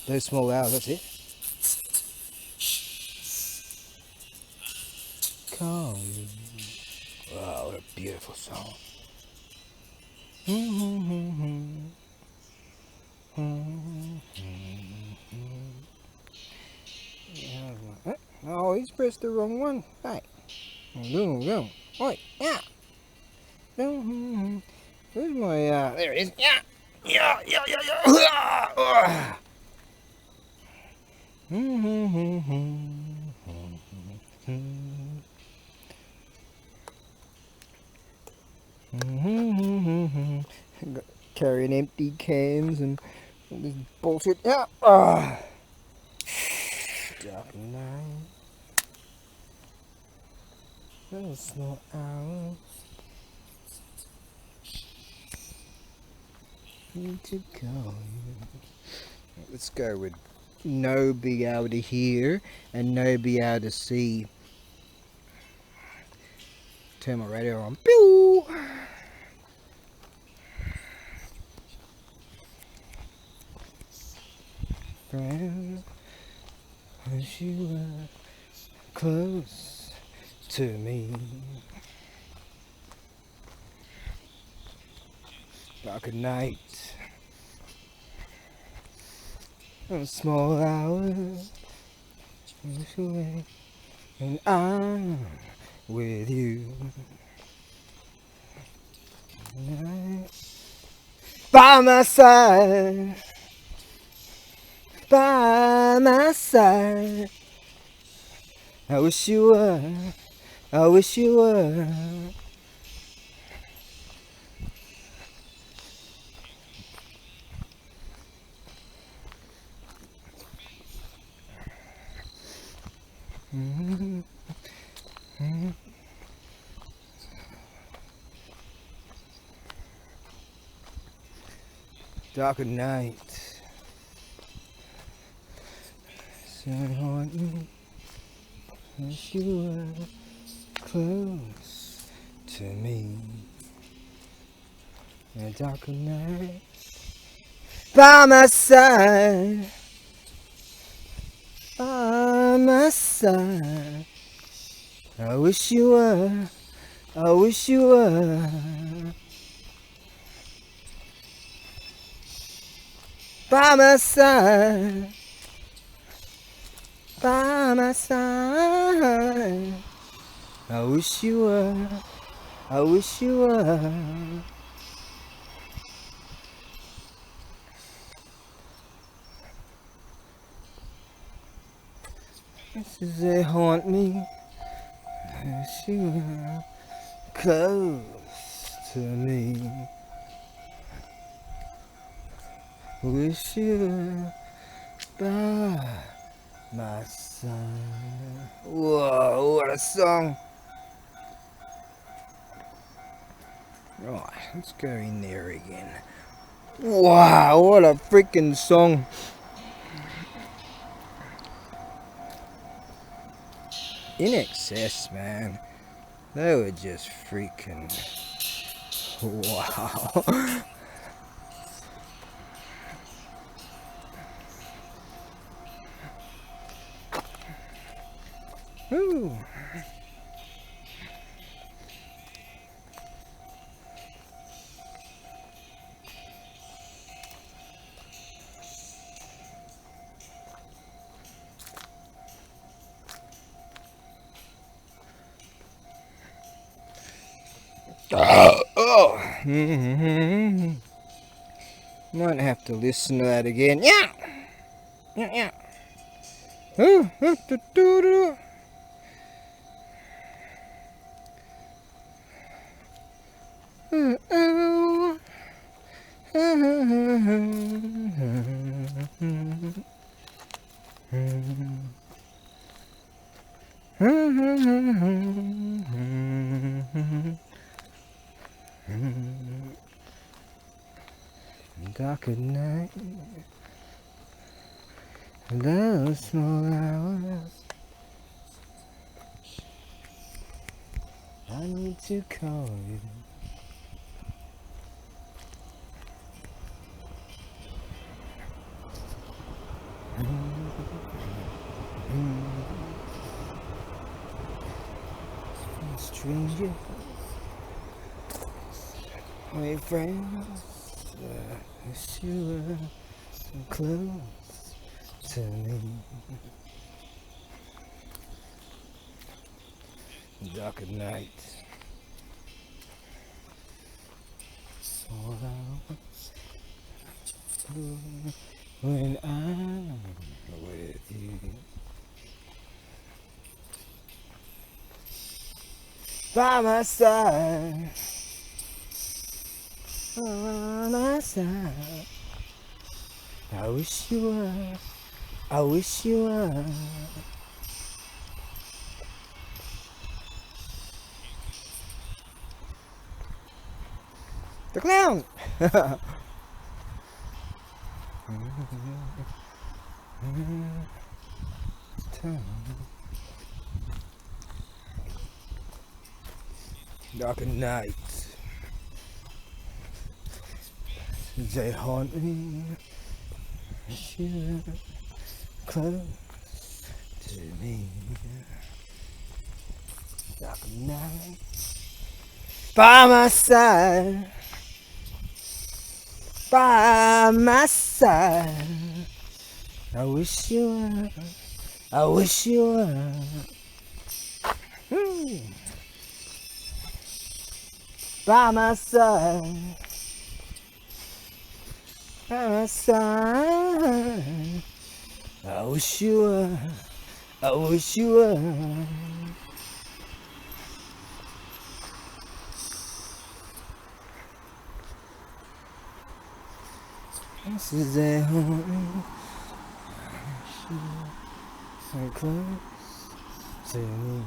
Those small hours, that's it. Call you. Wow, what a beautiful song. Oh, he's pressed the wrong one. Hey. Go. Oi, yeah. Where's my, there it is. Yeah. Carrying empty cans and all this bullshit. Yeah. Dark night. It's not ours. Need to go. Let's go with no be able to hear and no be able to see. Turn my radio on. Pew! Friend, wish you were close to me. Like a night, a small hour, wish away, and I'm with you. By my side, by my side. I wish you were, I wish you were. Dark at night, so haunt me. Wish you were close to me. In a dark night, by my side, by my side. I wish you were, I wish you were. By my side, by my side. I wish you were, I wish you were. This is they haunt me. I wish you were close to me. Wish you were by my side. Whoa, what a song. Right, let's go in there again. Wow, what a freaking song. In Excess, man. They were just freaking wow. Ooh. Oh. Might have to listen to that again. Yeah. Yeah. Oh. Dark at night, those small hours, I need to call you. Stranger, my friends, wish you were so close to me. Dark at night, small hours, when I'm with you. By my side, by my side. I wish you were, I wish you were. The clown! Dark nights, they haunt me. You're close to me. Dark night, by my side, by my side. I wish you were, I wish you were. By my side, by my side. I wish you were, I wish you were. This is a home. So close to me.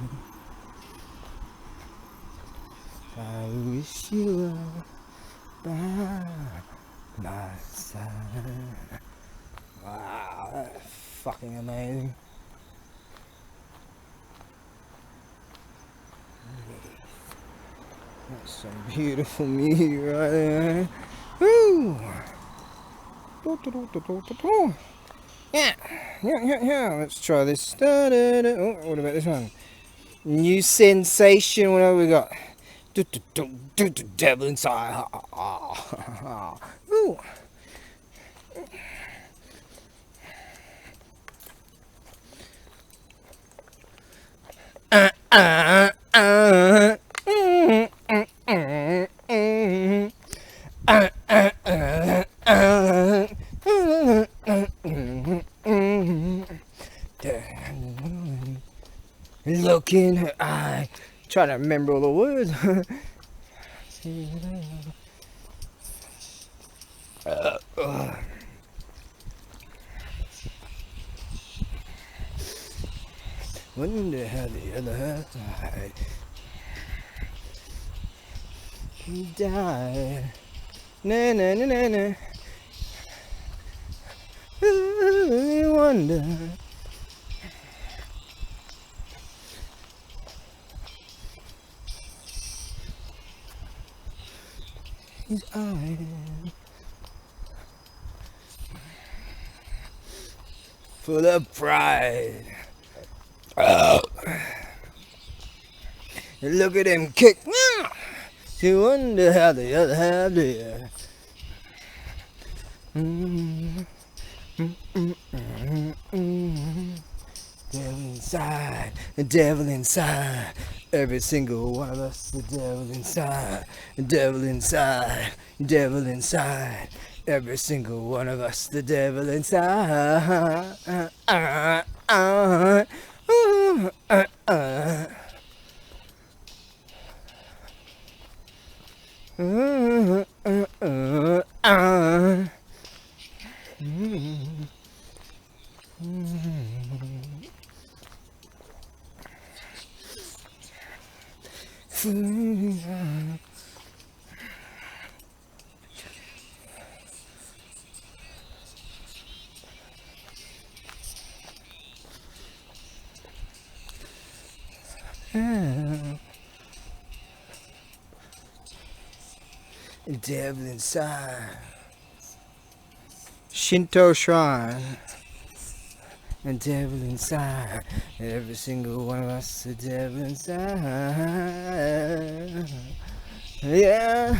I wish you were by my side. Wow, that's fucking amazing. That's some beautiful music right there. Woo! Yeah. Let's try this. Oh, what about this one? New sensation. What have we got? Devil inside. Ooh. Look in her eye. Trying to remember all the words. Wonder how the other half died. Na na na na na. I wonder. His eyes full of pride. Oh. Look at him kick. You wonder how the other half did. Devil inside, the devil inside. Every single one of us, the devil inside, the devil inside, the devil inside. Every single one of us, the devil inside. Devil inside. Shinto shrine. The devil inside. Every single one of us, the devil inside. Yeah.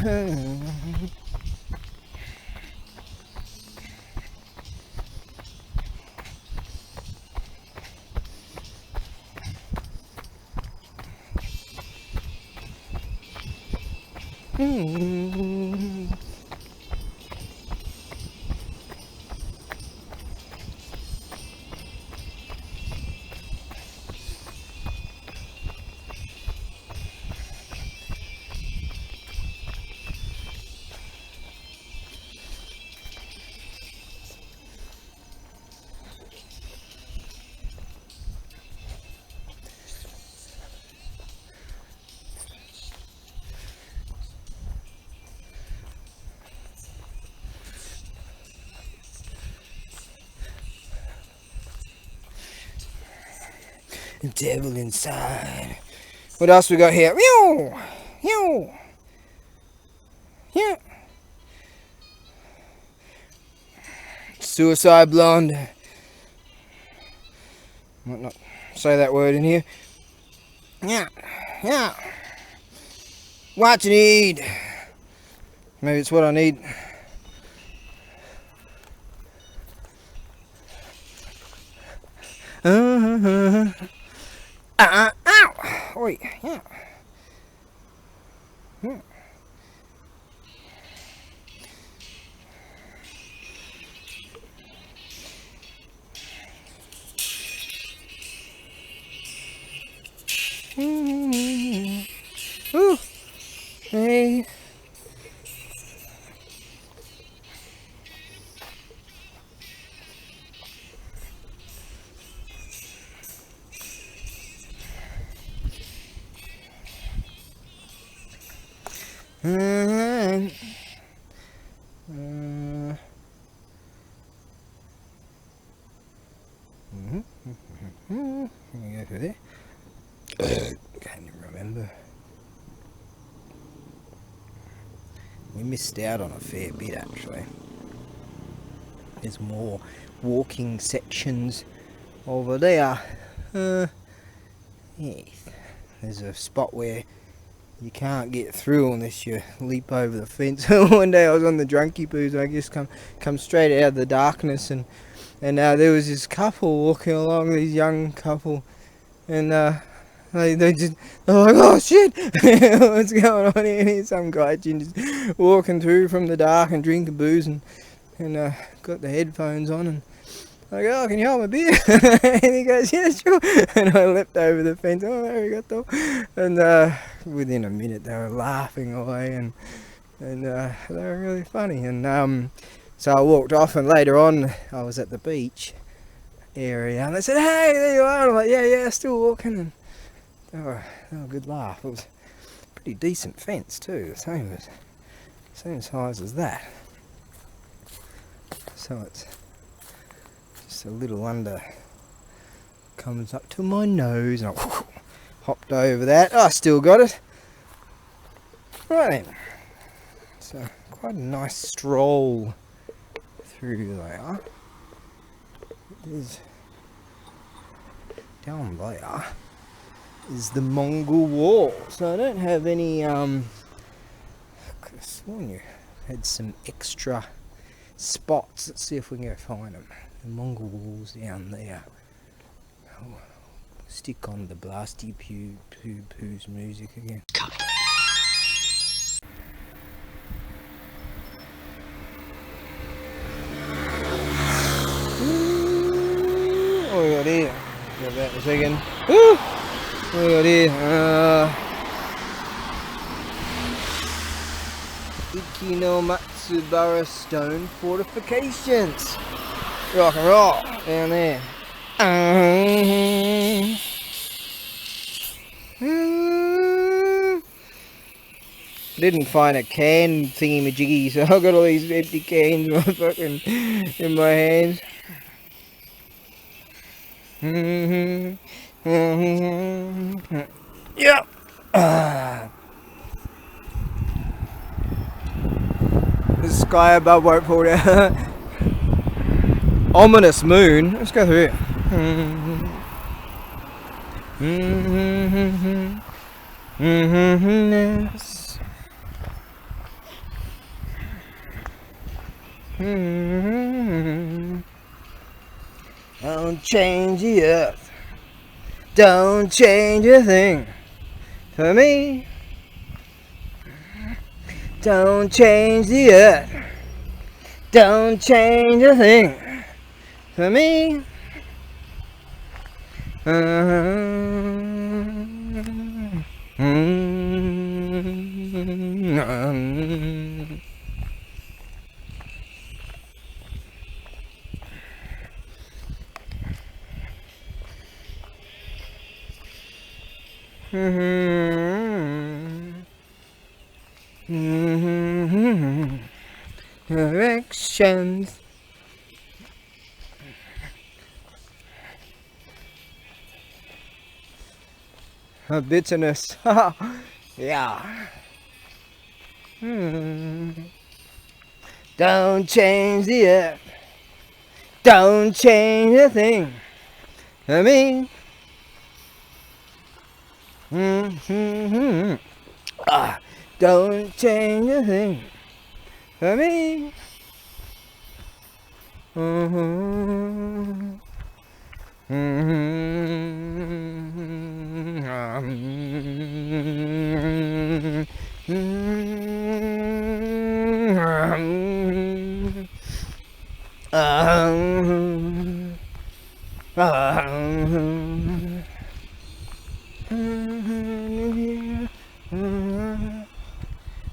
The devil inside. What else we got here? Meow! Meow! Yeah. Suicide blonde. Might not say that word in here. Yeah. Yeah. What you need? Maybe it's what I need. Ow! Oi, yeah. Yeah. Ooh. Hey. Let me go through there. Can't even remember. We missed out on a fair bit actually. There's more walking sections over there. Yes. There's a spot where you can't get through unless you leap over the fence. One day I was on the drunkie poos and I just come straight out of the darkness and there was this couple walking along, this young couple, and they're like, oh shit, what's going on here? And here's some guy just walking through from the dark and drinking booze and got the headphones on and I go, oh, can you hold my beer? And he goes, yeah, sure. And I leapt over the fence. Oh, there we go. And within a minute they were laughing away and they were really funny. And so I walked off and later on I was at the beach area and they said, hey, there you are. And I'm like, yeah, still walking. And they were a good laugh. It was a pretty decent fence too. Same size as that. So it's a little under, comes up to my nose and I hopped over that. Oh, I still got it. Right then. So quite a nice stroll through there. There's, down there is the Mongol wall. So I don't have any, I could have sworn you had some extra spots. Let's see if we can go find them. The Mongol walls down there. Oh, stick on the blasty poos music again. What we got here? Go back a second. Woo! What we got here? Ikinomatsubara stone fortifications. Rock and roll down there. Didn't find a can thingy-majiggy, so I've got all these empty cans in my hands. Yep. The sky above won't fall down. Ominous moon. Let's go through it. Yes. Don't change the earth. Don't change a thing for me. Don't change the earth. Don't change a thing for me. Directions. bitterness. Yeah. Don't change the earth. Don't change a thing. I mean, don't change a thing. I mean,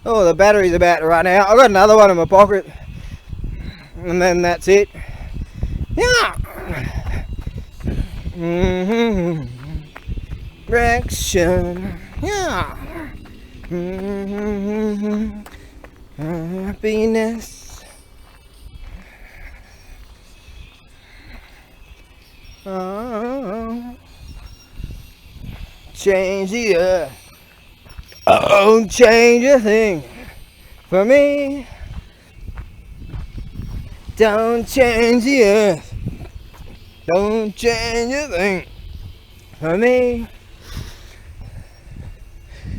oh, the battery's about to run out. I've got another one in my pocket. And then that's it. Yeah. Direction. Yeah. Happiness. Oh. Change the earth. Don't change a thing for me. Don't change the earth. Don't change a thing for me.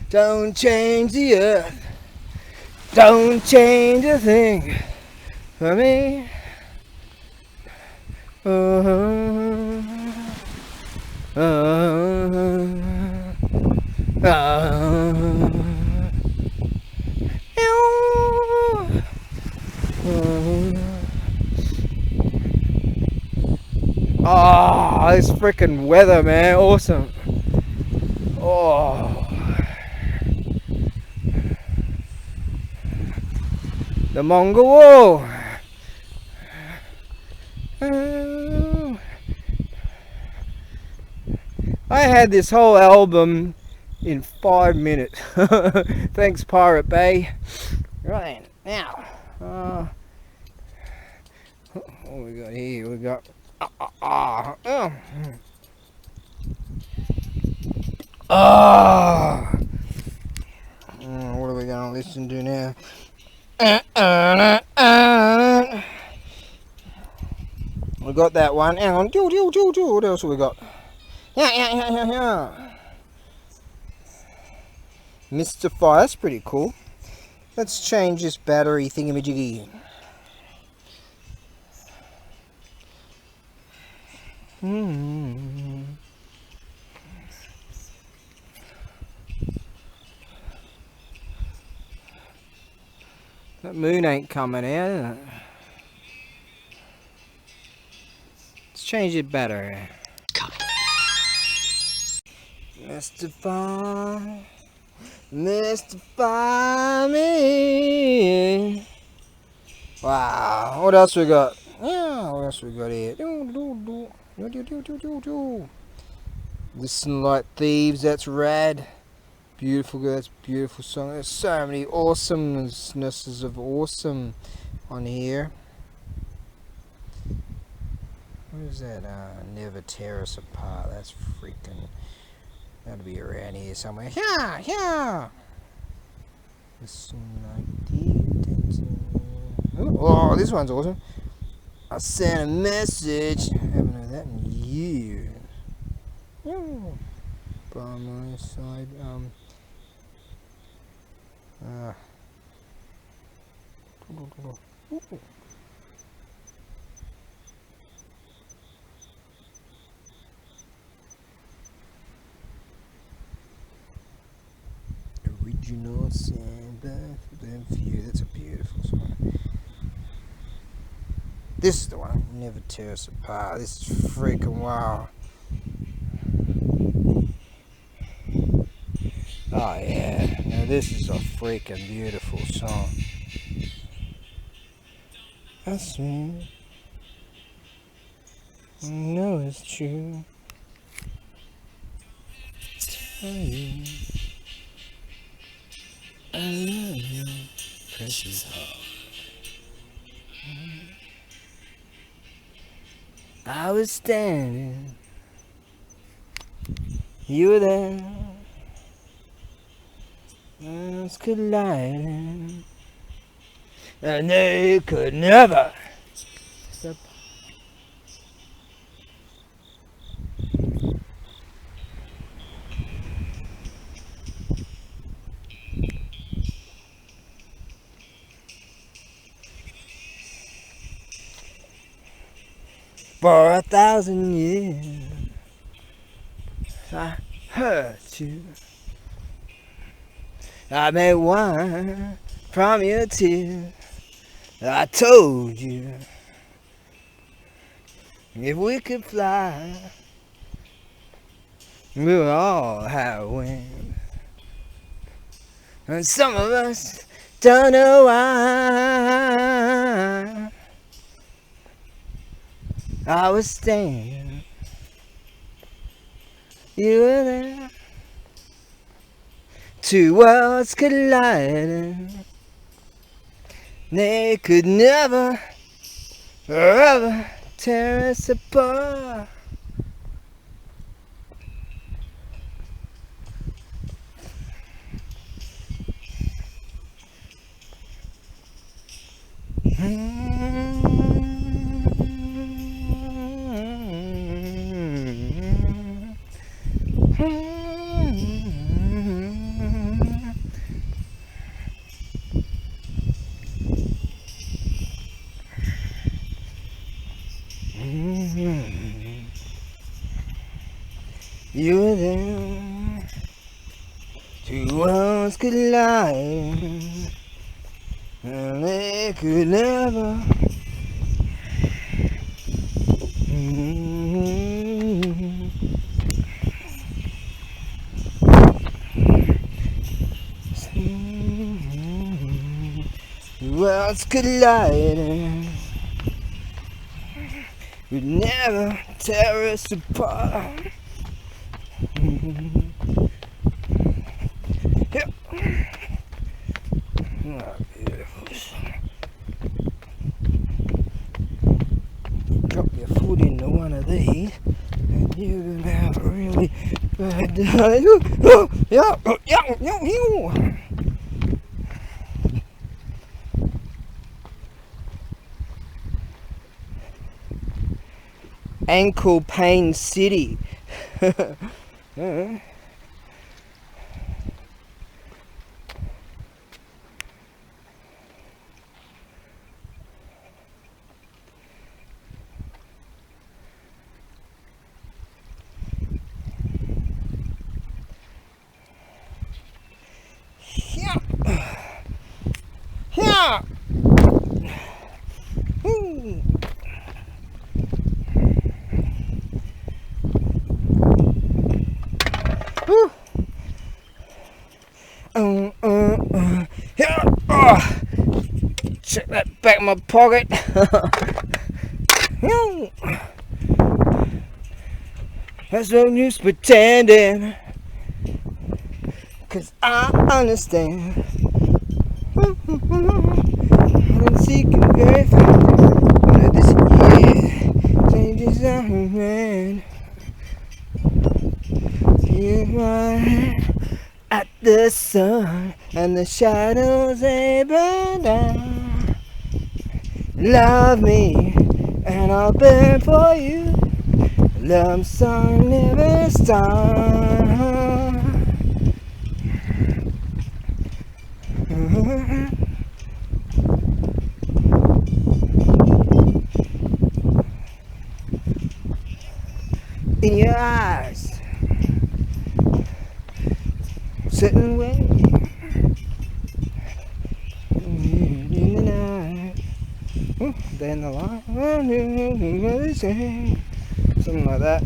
Don't change the earth. Don't change a thing for me. Oh, this freaking weather, man, awesome. Oh, the Mongol Wall. I had this whole album in 5 minutes. Thanks, Pirate Bay. Right now, what we got here? We got what are we going to listen to now? We got that one. Hang on. What else have we got? Yeah. Mystify. That's pretty cool. Let's change this battery thingamajiggy. That moon ain't coming out, is it? Let's change it better. Mystify me. Wow. What else we got? Yeah, what else we got here? Listen like thieves. That's rad. Beautiful. That's a beautiful song. There's so many awesomenesses of awesome on here. What is that? Never Tear Us Apart. That's freaking. That'll be around here somewhere. Yeah. Listen like thieves. Oh, this one's awesome. I sent a message. I haven't heard that in years. By my side, Original Sandberg View. That's a beautiful song. This is the one. Never Tear Us Apart. This is freaking wow. Oh yeah. Now this is a freaking beautiful song. I swear. I know it's true. Tell you. I love you, precious heart. I was standing, you were there. Worlds colliding, and they could never stop. For 1,000 years I hurt you. I made wine from your tears. I told you if we could fly, we would all have wings. And some of us don't know why. I was standing, you were there. Two worlds colliding, they could never, ever tear us apart. You were there, two worlds colliding, and they could never. Worlds colliding would never tear us apart. Yep. Oh, beautiful. Drop your foot into one of these, and you're gonna have a really bad day. Ankle Pain City. Yeah. Yeah. Check that back in my pocket. That's no use pretending, 'cause I understand. I didn't seek it very far, but this year changes on man. You're right at the sun and the shadows they burn down. Love me and I'll burn for you. Love song never stops. In your eyes, sitting way in the night. Then the line, something like that.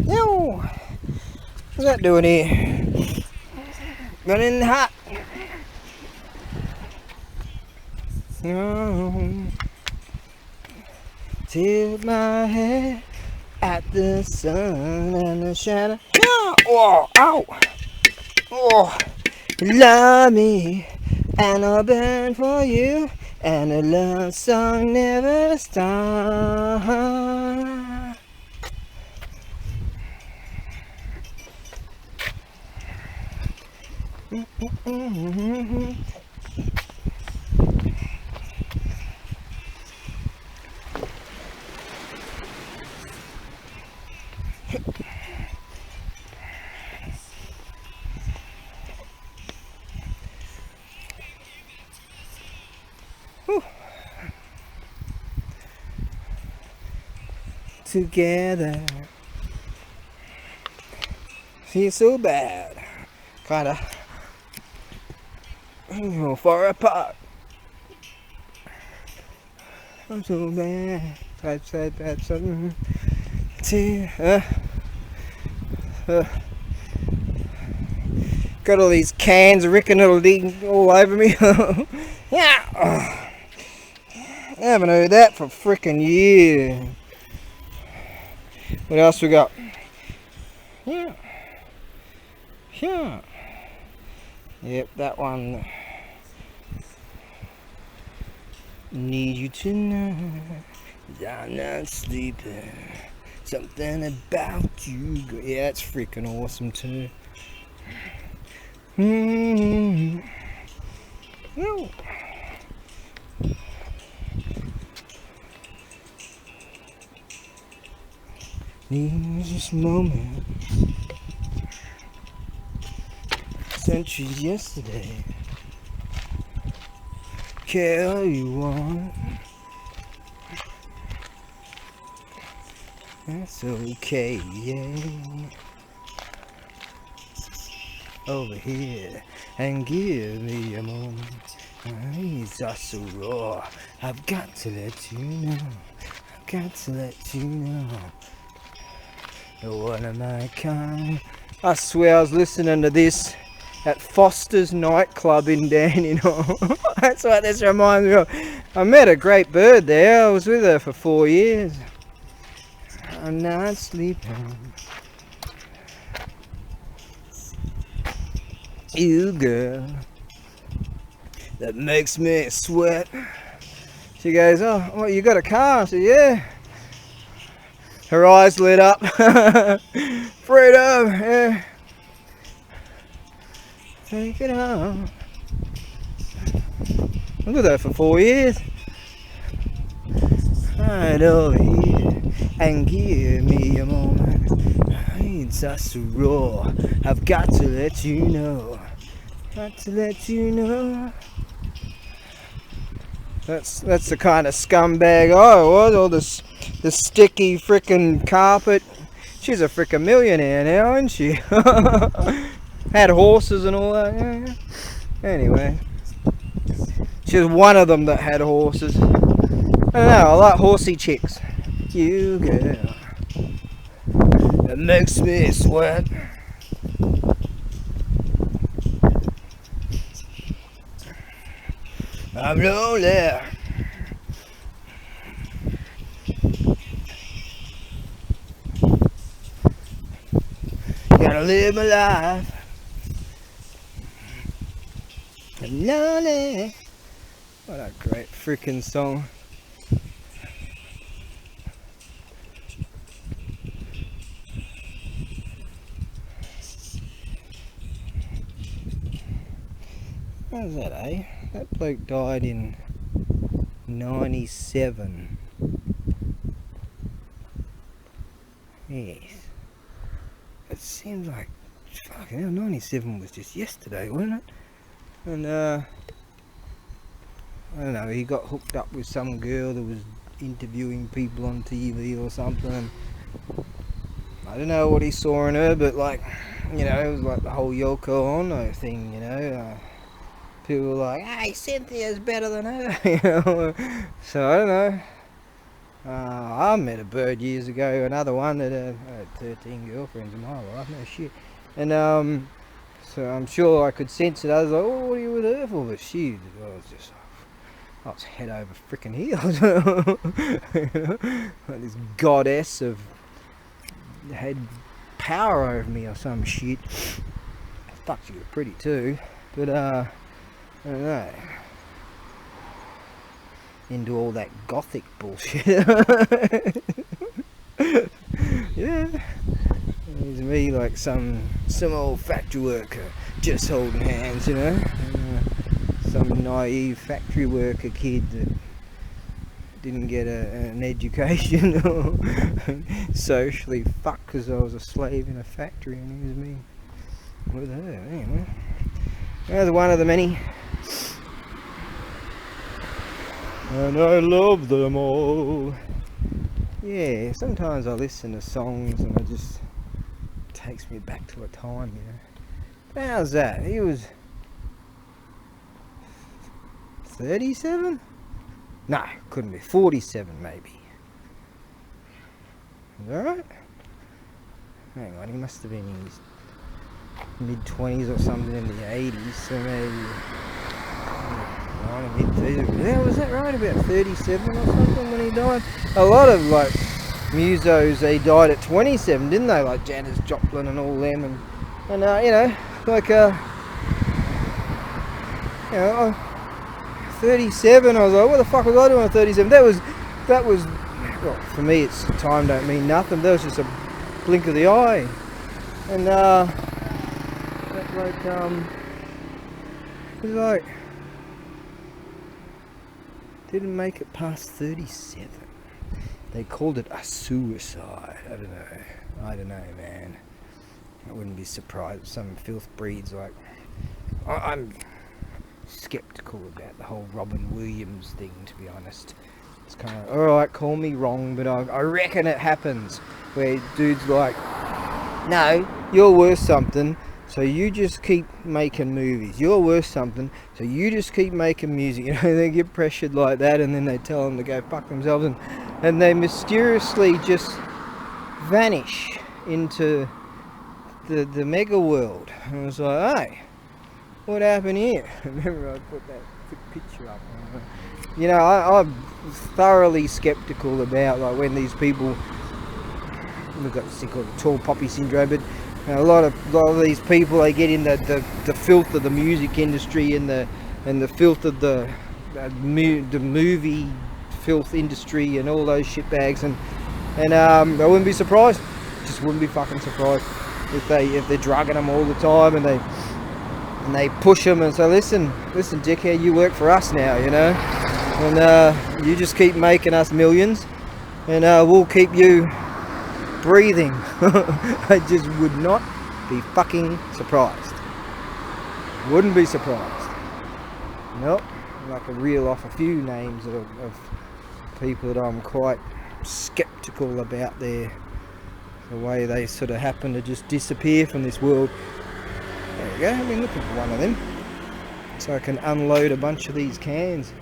Yo, what's that doing here? Running hot. Tilt my head at the sun and the shadow. Oh, ow! Oh, Love me, and I'll burn for you, and a love song never stops. Together, feel so bad, kinda far apart. I'm so bad, bad something to got all these cans of Rick Noodle all over me. Yeah, I haven't heard that for frickin' years. What else we got? Yeah. Yep, that one. Need you to know I'm not sleeping. Something about you. Yeah, it's freaking awesome too. No. Need this moment. Centuries yesterday. Care you want. That's okay, yeah. Over here and give me a moment. My eyes are so raw. I've got to let you know. I've got to let you know. You're one of my kind. I swear I was listening to this at Foster's nightclub in Dandenong. That's what this reminds me of. I met a great bird there. I was with her for 4 years. I'm not sleeping. You girl, that makes me sweat. She goes, oh, what, you got a car? I said, yeah. Her eyes lit up. Freedom, yeah. Take it home. I was with her for 4 years. Right over here and give me a moment. It's just raw. I've got to let you know. Got to let you know. That's the kind of scumbag I was. All this sticky frickin' carpet. She's a frickin' millionaire now, isn't she? Had horses and all that. Yeah. Anyway, she was one of them that had horses. I don't know. I like horsey chicks. You girl, that makes me sweat. I'm lonely. Gotta live my life. I'm lonely. What a great freaking song. How's that, eh? That bloke died in 97. Yes. It seems like, fucking hell, 97 was just yesterday, wasn't it? And, I don't know, he got hooked up with some girl that was interviewing people on TV or something. I don't know what he saw in her, but like, you know, it was like the whole Yoko Ono thing, you know. People were like, hey, Cynthia's better than her, you know. So, I don't know. I met a bird years ago, another one that I had 13 girlfriends in my life, no shit. And, so I'm sure I could sense it. I was like, oh, what are you with her for? But she, I was head over frickin' heels. You know? Like this goddess had power over me or some shit. Fuck, she was pretty too. But I don't know. Into all that gothic bullshit. Yeah. It's me like some old factory worker just holding hands, you know. Some naive factory worker kid that didn't get an education or socially fucked because I was a slave in a factory, and he was me with her. Anyway, that's one of the many. And I love them all. Yeah, sometimes I listen to songs and it just takes me back to a time, you know. But how's that? He was 37? No, couldn't be. 47 maybe. Is that right? Hang on, he must have been in his mid-20s or something in the 80s, so maybe... Yeah, was that right? About 37 or something when he died? A lot of like musos, they died at 27, didn't they? Like Janis Joplin and all them, and you know, like 37. I was like, what the fuck was I doing at 37? That was well, for me, it's time don't mean nothing. That was just a blink of the eye, and it was like. Didn't make it past 37. They called it a suicide. I don't know, man. I wouldn't be surprised if some filth breeds like... I'm skeptical about the whole Robin Williams thing, to be honest. It's kind of, alright, call me wrong, but I reckon it happens. Where dudes like, no, you're worth something, so you just keep making movies. You're worth something, so you just keep making music. You know, they get pressured like that, and then they tell them to go fuck themselves, and they mysteriously just vanish into the mega world. And I was like, hey, what happened here? Remember I put that picture up. You know, I'm thoroughly skeptical about like when these people, we've got this thing called the tall poppy syndrome, but a lot of these people, they get in the filth of the music industry and the filth of the movie filth industry and all those shitbags, and I wouldn't be surprised, just wouldn't be fucking surprised if they're drugging them all the time, and they push them and say, listen dickhead, you work for us now, you know, and you just keep making us millions, and we'll keep you breathing. I just would not be fucking surprised. Wouldn't be surprised. Nope. I can reel off a few names of people that I'm quite skeptical about the way they sort of happen to just disappear from this world. There we go. I mean, looking for one of them, so I can unload a bunch of these cans.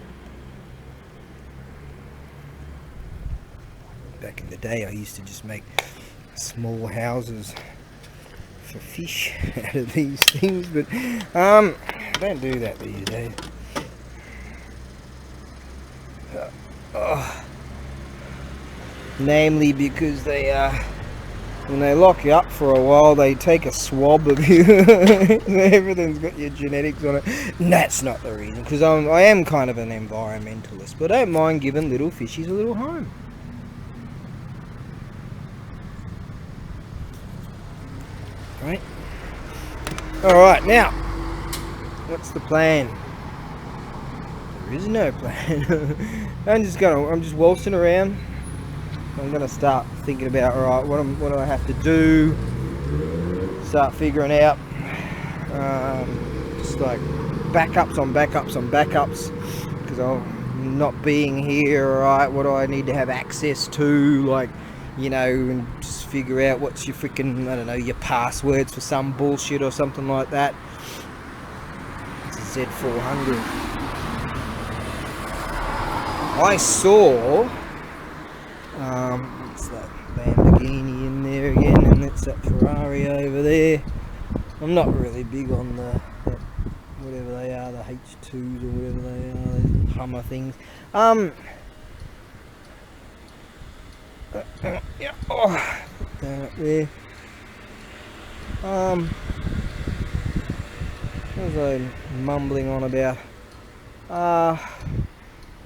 Back in the day, I used to just make small houses for fish out of these things, but I don't do that these days. Namely because they when they lock you up for a while, they take a swab of you. Everything's got your genetics on it. And that's not the reason, because I am kind of an environmentalist, but I don't mind giving little fishies a little home. Right. Alright, now, what's the plan? There is no plan. I'm just waltzing around. I'm gonna start thinking about, alright, what do I have to do? Start figuring out just like backups on backups on backups, because I'm not being here, alright, what do I need to have access to, like, you know, and just figure out what's your freaking, I don't know, your passwords for some bullshit or something like that. It's a Z400. I saw, it's that Lamborghini in there again, and it's that Ferrari over there. I'm not really big on that whatever they are, the H2s or whatever they are, those Hummer things. Yeah, oh, put that up there. What was I mumbling on about?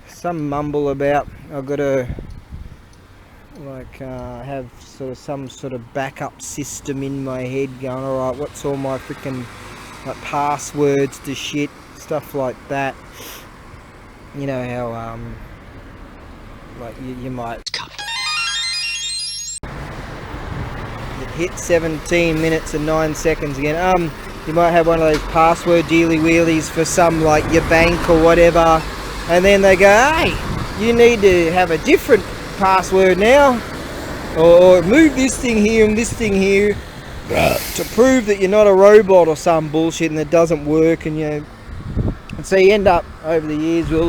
Some mumble about I've got to have sort of some sort of backup system in my head going, alright, what's all my freaking like passwords to shit, stuff like that. You know how like you might hit 17 minutes and 9 seconds again. You might have one of those password dealy wheelies for some like your bank or whatever, and then they go, hey, you need to have a different password now, or move this thing here and this thing here to prove that you're not a robot or some bullshit, and it doesn't work, and and so you end up over the years with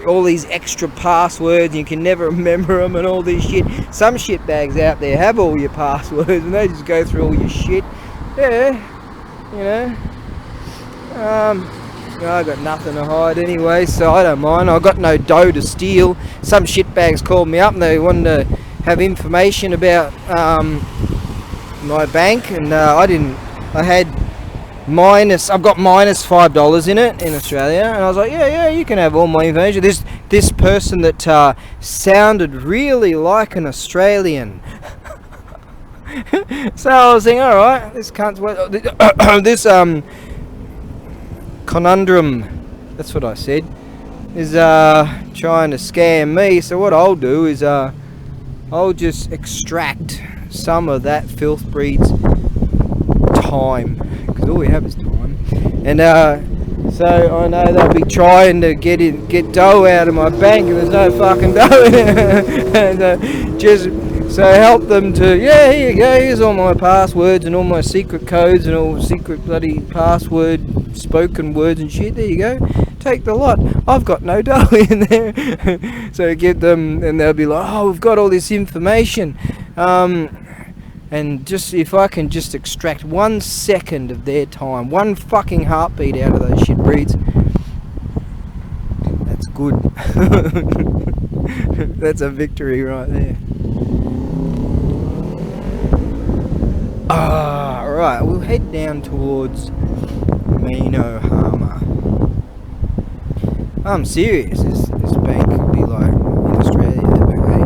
all these extra passwords, and you can never remember them and all this shit. Some shitbags out there have all your passwords and they just go through all your shit. Yeah, I got nothing to hide anyway, so I don't mind. I got no dough to steal. Some shitbags called me up and they wanted to have information about my bank, and I've got minus $5 in it in Australia, and I was like, yeah, you can have all my information. This person that sounded really like an Australian. So I was thinking, alright, this cunt's this conundrum, that's what I said, is trying to scam me. So what I'll do is I'll just extract some of that filth breed's time, because all we have is time, and so I know they'll be trying to get dough out of my bank, and there's no fucking dough in it. And just so help them to, yeah, here you go, here's all my passwords and all my secret codes and all secret bloody password spoken words and shit, there you go, take the lot, I've got no dough in there. So give them, and they'll be like, oh, we've got all this information, and just if I can just extract 1 second of their time, one fucking heartbeat out of those shit breeds, that's good. That's a victory right there. Right, we'll head down towards Manohama. I'm serious, this bank could be like in Australia, they'll be like, hey,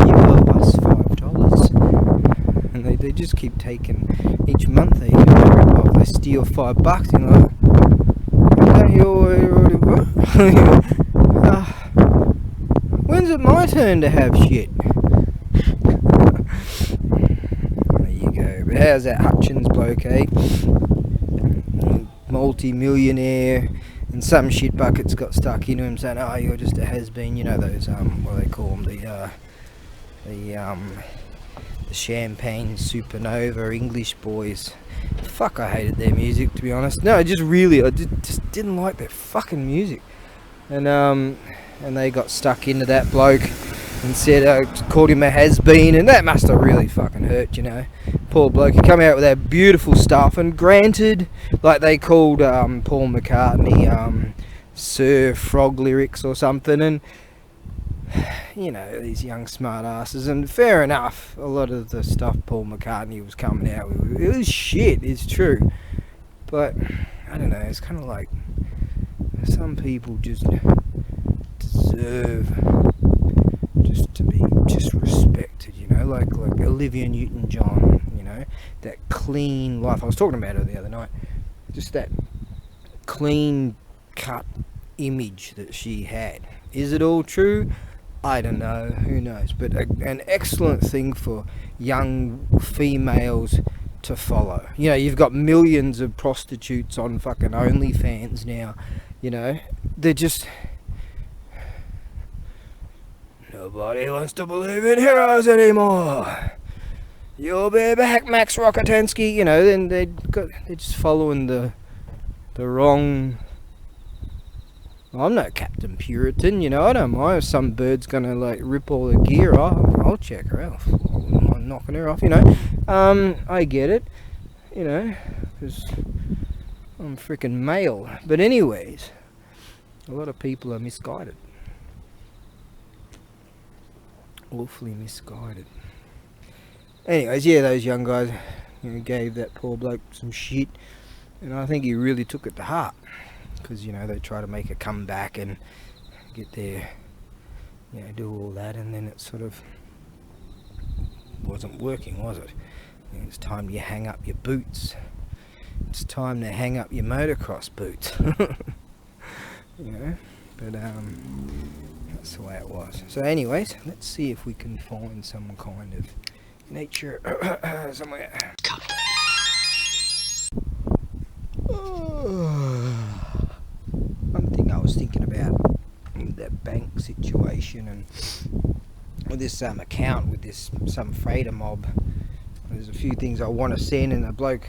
you owe us $5. And they just keep taking, each month they steal $5, and like, don't you already what? When's it my turn to have shit? There you go. But how's that Hutchins bloke, eh? Multi-millionaire, and some shit buckets got stuck into him saying, oh, you're just a has-been, you know those, what do they call them, the Champagne Supernova English boys. Fuck, I hated their music, to be honest. No, just really, I just didn't like their fucking music. And they got stuck into that bloke and said, called him a has-been, and that must have really fucking hurt, you know. Poor bloke, he come out with that beautiful stuff, and granted, like they called Paul McCartney Sir Frog Lyrics or something, and you know, these young smart asses, and fair enough, a lot of the stuff Paul McCartney was coming out with, it was shit, it's true, but I don't know, it's kind of like some people just deserve just to be just respected, you know, like Olivia Newton-John, you know, that clean life. I was talking about her the other night, just that clean cut image that she had. Is it all true? I don't know, who knows, but an excellent thing for young females to follow. You know, you've got millions of prostitutes on fucking OnlyFans now, you know, they're just, nobody wants to believe in heroes anymore. You'll be back, Max Rockatansky, you know, then they're just following the wrong. I'm no Captain Puritan, you know, I don't mind if some bird's gonna like rip all the gear off, I'll check her out, I'm not knocking her off, you know, I get it, you know, because I'm freaking male, but anyways, a lot of people are misguided, awfully misguided. Anyways, yeah, those young guys, you know, gave that poor bloke some shit, and I think he really took it to heart, because, you know, they try to make a comeback and get their, you know, do all that, and then it sort of wasn't working, was it? And it's time you hang up your boots. It's time to hang up your motocross boots. You know, but that's the way it was. So anyways, let's see if we can find some kind of nature somewhere. One thing I was thinking about that bank situation, and with this account with this some freighter mob, there's a few things I want to send, and the bloke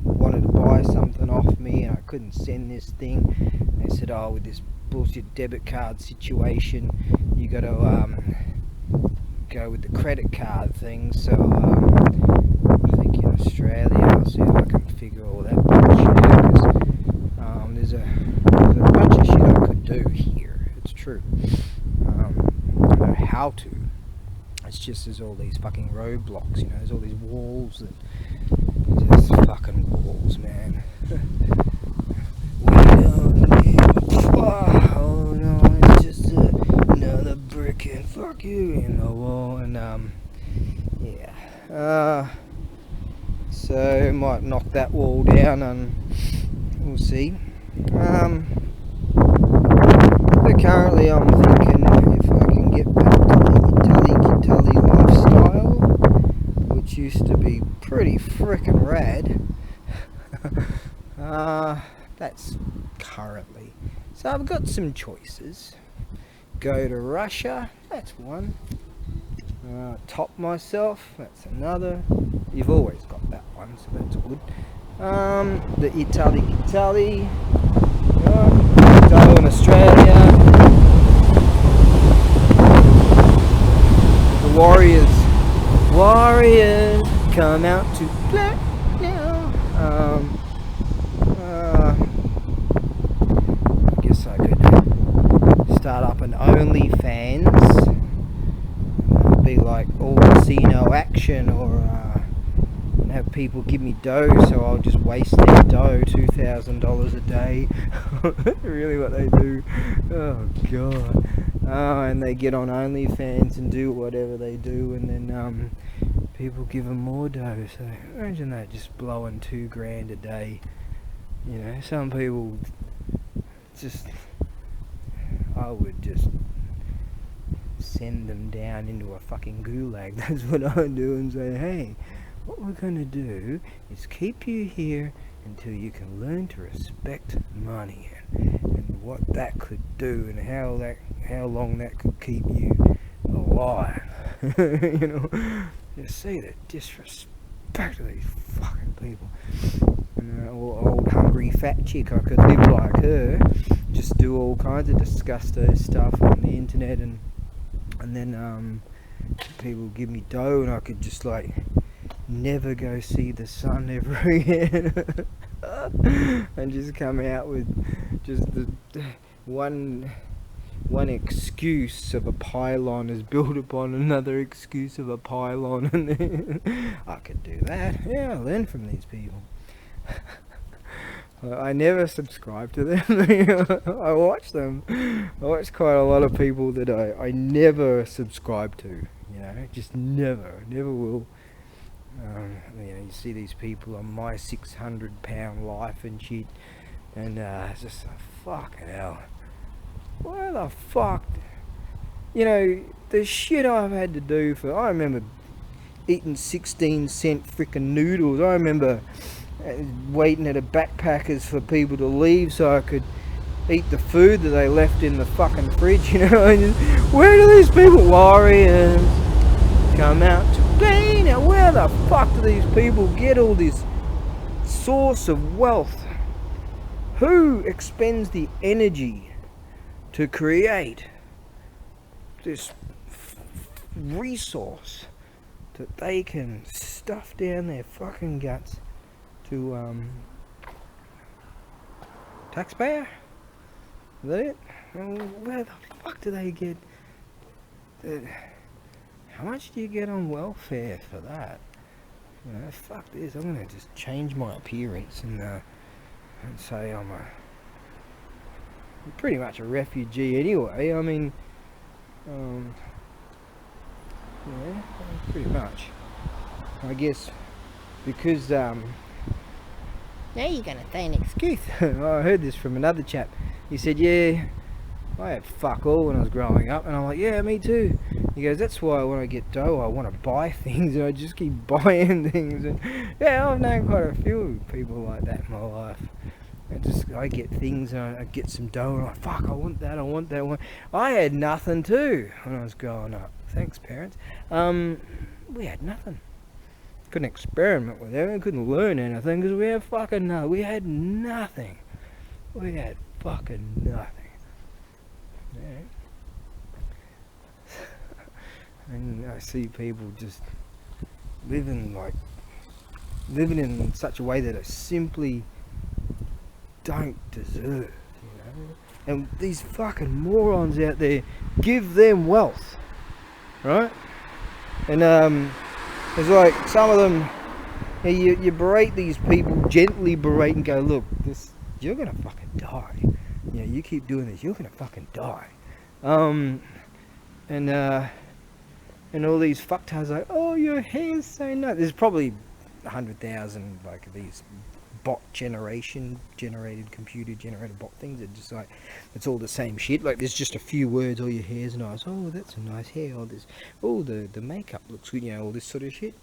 wanted to buy something off me and I couldn't send this thing. They said, oh, with this bullshit debit card situation, you got to go with the credit card thing. So I think in Australia, I'll see if I can figure all that bullshit out, because there's a bunch of shit I could do here. It's true. I don't know how to. It's just there's all these fucking roadblocks, you know, there's all these walls that just fucking walls, man. Oh no, it's just another brick and fuck you in the wall, and yeah. So might knock that wall down, and we'll see. But currently I'm thinking if I can get back to the Italy lifestyle, which used to be pretty frickin' rad. That's currently. So I've got some choices. Go to Russia, that's one. Top myself, that's another. You've always got that one, so that's good. The Italy, go in Australia. The Warriors come out to play now. I guess I could start up an OnlyFans. Be like all casino action, or have people give me dough, so I'll just waste their dough, $2,000 a day. Really what they do. Oh god. And they get on OnlyFans and do whatever they do, and then people give them more dough. So imagine that, just blowing $2,000 a day. You know, some people just, I would just send them down into a fucking gulag. That's what I'd do, and say, hey, what we're gonna do is keep you here until you can learn to respect money, and what that could do, and how long that could keep you alive. You know, you see the disrespect of these fucking people. And old hungry fat chick, I could live like her, just do all kinds of disgusting stuff on the internet, and then people give me dough, and I could just like never go see the sun ever again. And just come out with just the one excuse of a pylon is built upon another excuse of a pylon, and then I could do that. Yeah, I learn from these people. I never subscribe to them. I watch them. I watch quite a lot of people that I never subscribe to. You know, just never will. You know, you see these people on my 600-pound life and shit, and it's just fucking hell. Where the fuck? You know, the shit I've had to do for. I remember eating 16-cent frickin' noodles. I remember waiting at a backpackers for people to leave so I could eat the food that they left in the fucking fridge. You know, and where do these people, Warriors, come out to play? Now, where the fuck do these people get all this source of wealth? Who expends the energy to create this resource that they can stuff down their fucking guts to taxpayer? Is that it? Where the fuck do they get how much do you get on welfare for that? You know, fuck this. I'm gonna just change my appearance and say I'm pretty much a refugee anyway. I mean, yeah, pretty much. I guess because now you're gonna say an excuse. I heard this from another chap. He said, "Yeah, I had fuck all when I was growing up," and I'm like, "Yeah, me too." He goes, "That's why when I get dough, I want to buy things, and I just keep buying things." And yeah, I've known quite a few people like that in my life. I get things and I get some dough and I'm like, fuck, I want that one. I had nothing too when I was growing up. Thanks, parents. We had nothing. Couldn't experiment with it. Couldn't learn anything because we had fucking nothing. We had nothing. We had fucking nothing. Yeah. And I see people just living in such a way that I simply don't deserve, you know. And these fucking morons out there give them wealth, right? And it's like some of them, you berate these people, gently berate and go, look, you're gonna fucking die. You know, you keep doing this, you're gonna fucking die. And all these fucktards like, oh, your hair's so nice. There's probably 100,000 like these computer generated bot things that just like, it's all the same shit. Like there's just a few words, oh, your hair's nice, oh, that's a nice hair, oh, this, oh, the makeup looks good, you know, all this sort of shit.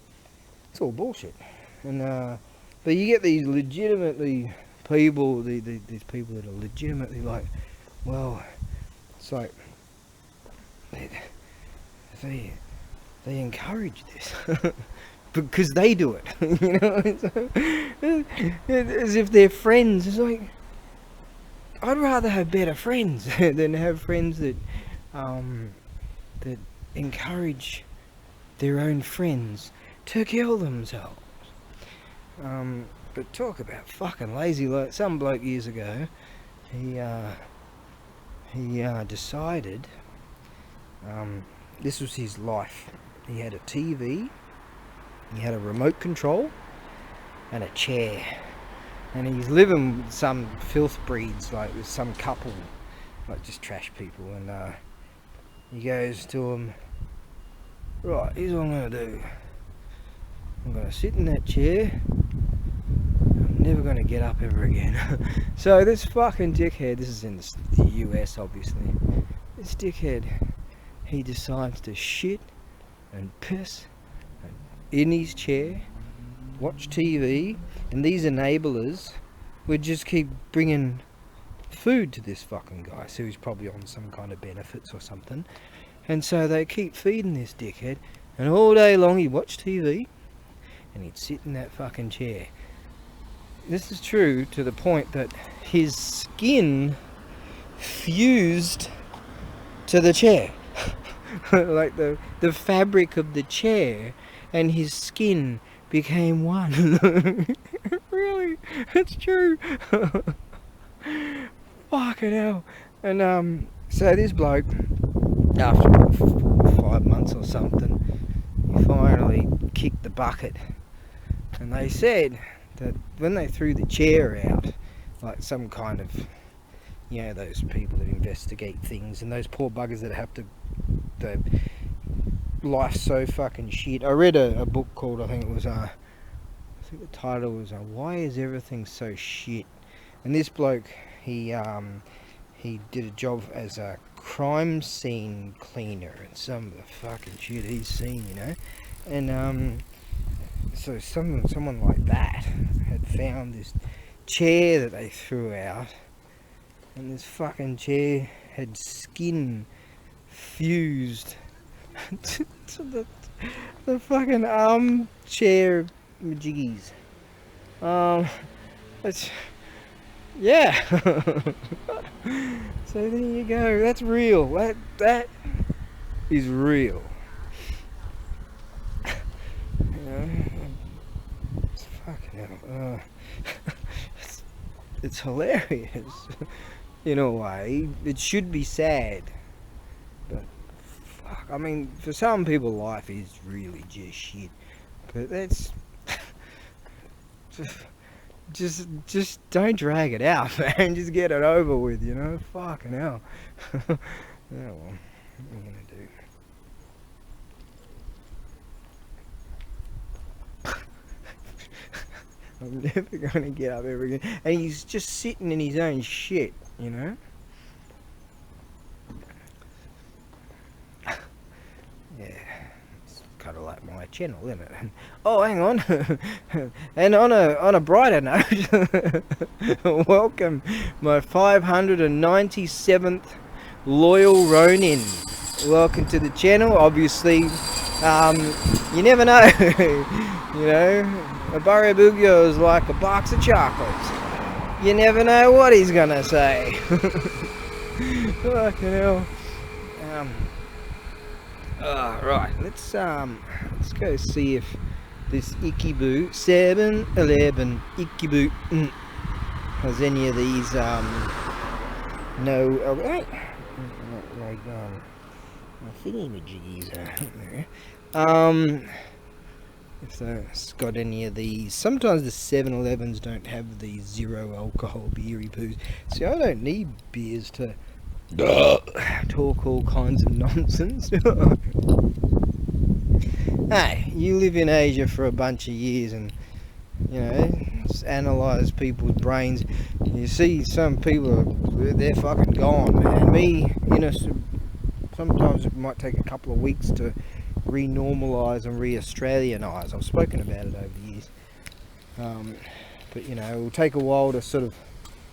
It's all bullshit. And but you get these legitimately people, these people that are legitimately like, well, it's like they encourage this. Because they do it, you know, as if they're friends. It's like, I'd rather have better friends than have friends that that encourage their own friends to kill themselves. But talk about fucking lazy. Like some bloke years ago, he decided, this was his life. He had a TV. He had a remote control and a chair, and he's living with some filth breeds, like with some couple, like just trash people. And he goes to him, right, here's what I'm going to do. I'm going to sit in that chair. I'm never going to get up ever again. So this fucking dickhead, this is in the US obviously, this dickhead, he decides to shit and piss in his chair, watch TV, and these enablers would just keep bringing food to this fucking guy, so he's probably on some kind of benefits or something. And so they keep feeding this dickhead, and all day long he'd watch TV and he'd sit in that fucking chair. This is true to the point that his skin fused to the chair. Like the fabric of the chair and his skin became one. Really, it's true. Fucking hell. And so this bloke, after 4 or 5 months or something, he finally kicked the bucket. And they said that when they threw the chair out, like some kind of, you know, those people that investigate things and those poor buggers that have to, life's so fucking shit. I read a book called, I think the title was Why Is Everything So Shit? And this bloke, he did a job as a crime scene cleaner and some of the fucking shit he's seen, you know. And so someone like that had found this chair that they threw out, and this fucking chair had skin fused to the fucking armchair majiggies. It's, yeah. So there you go. That's real. That is real. You know, it's fucking hell. It's hilarious in a way. It should be sad, but fuck. I mean, for some people, life is really just shit. But that's just don't drag it out, man. Just get it over with, you know. Fucking hell. Yeah, well, what am I gonna do? I'm never gonna get up ever again. And he's just sitting in his own shit, you know. Yeah. Kind of like my channel, isn't it? Oh, hang on. And on a brighter note, welcome my 597th loyal Ronin. Welcome to the channel. Obviously, you never know. You know, ABAREBUGYO is like a box of chocolates. You never know what he's gonna say. Fucking hell. Right, let's go see if this Ikeboo 7-Eleven Ikeboo has any of these no right, like thingy-majiggies there. If it's got any of these. Sometimes the 7-Elevens don't have these zero alcohol beery poos. See, I don't need beers to talk all kinds of nonsense. Hey, you live in Asia for a bunch of years and, you know, analyse people's brains. You see some people, they're fucking gone, man. Me, you know, sometimes it might take a couple of weeks to re-normalise and re-Australianise. I've spoken about it over the years. But, you know, it will take a while to sort of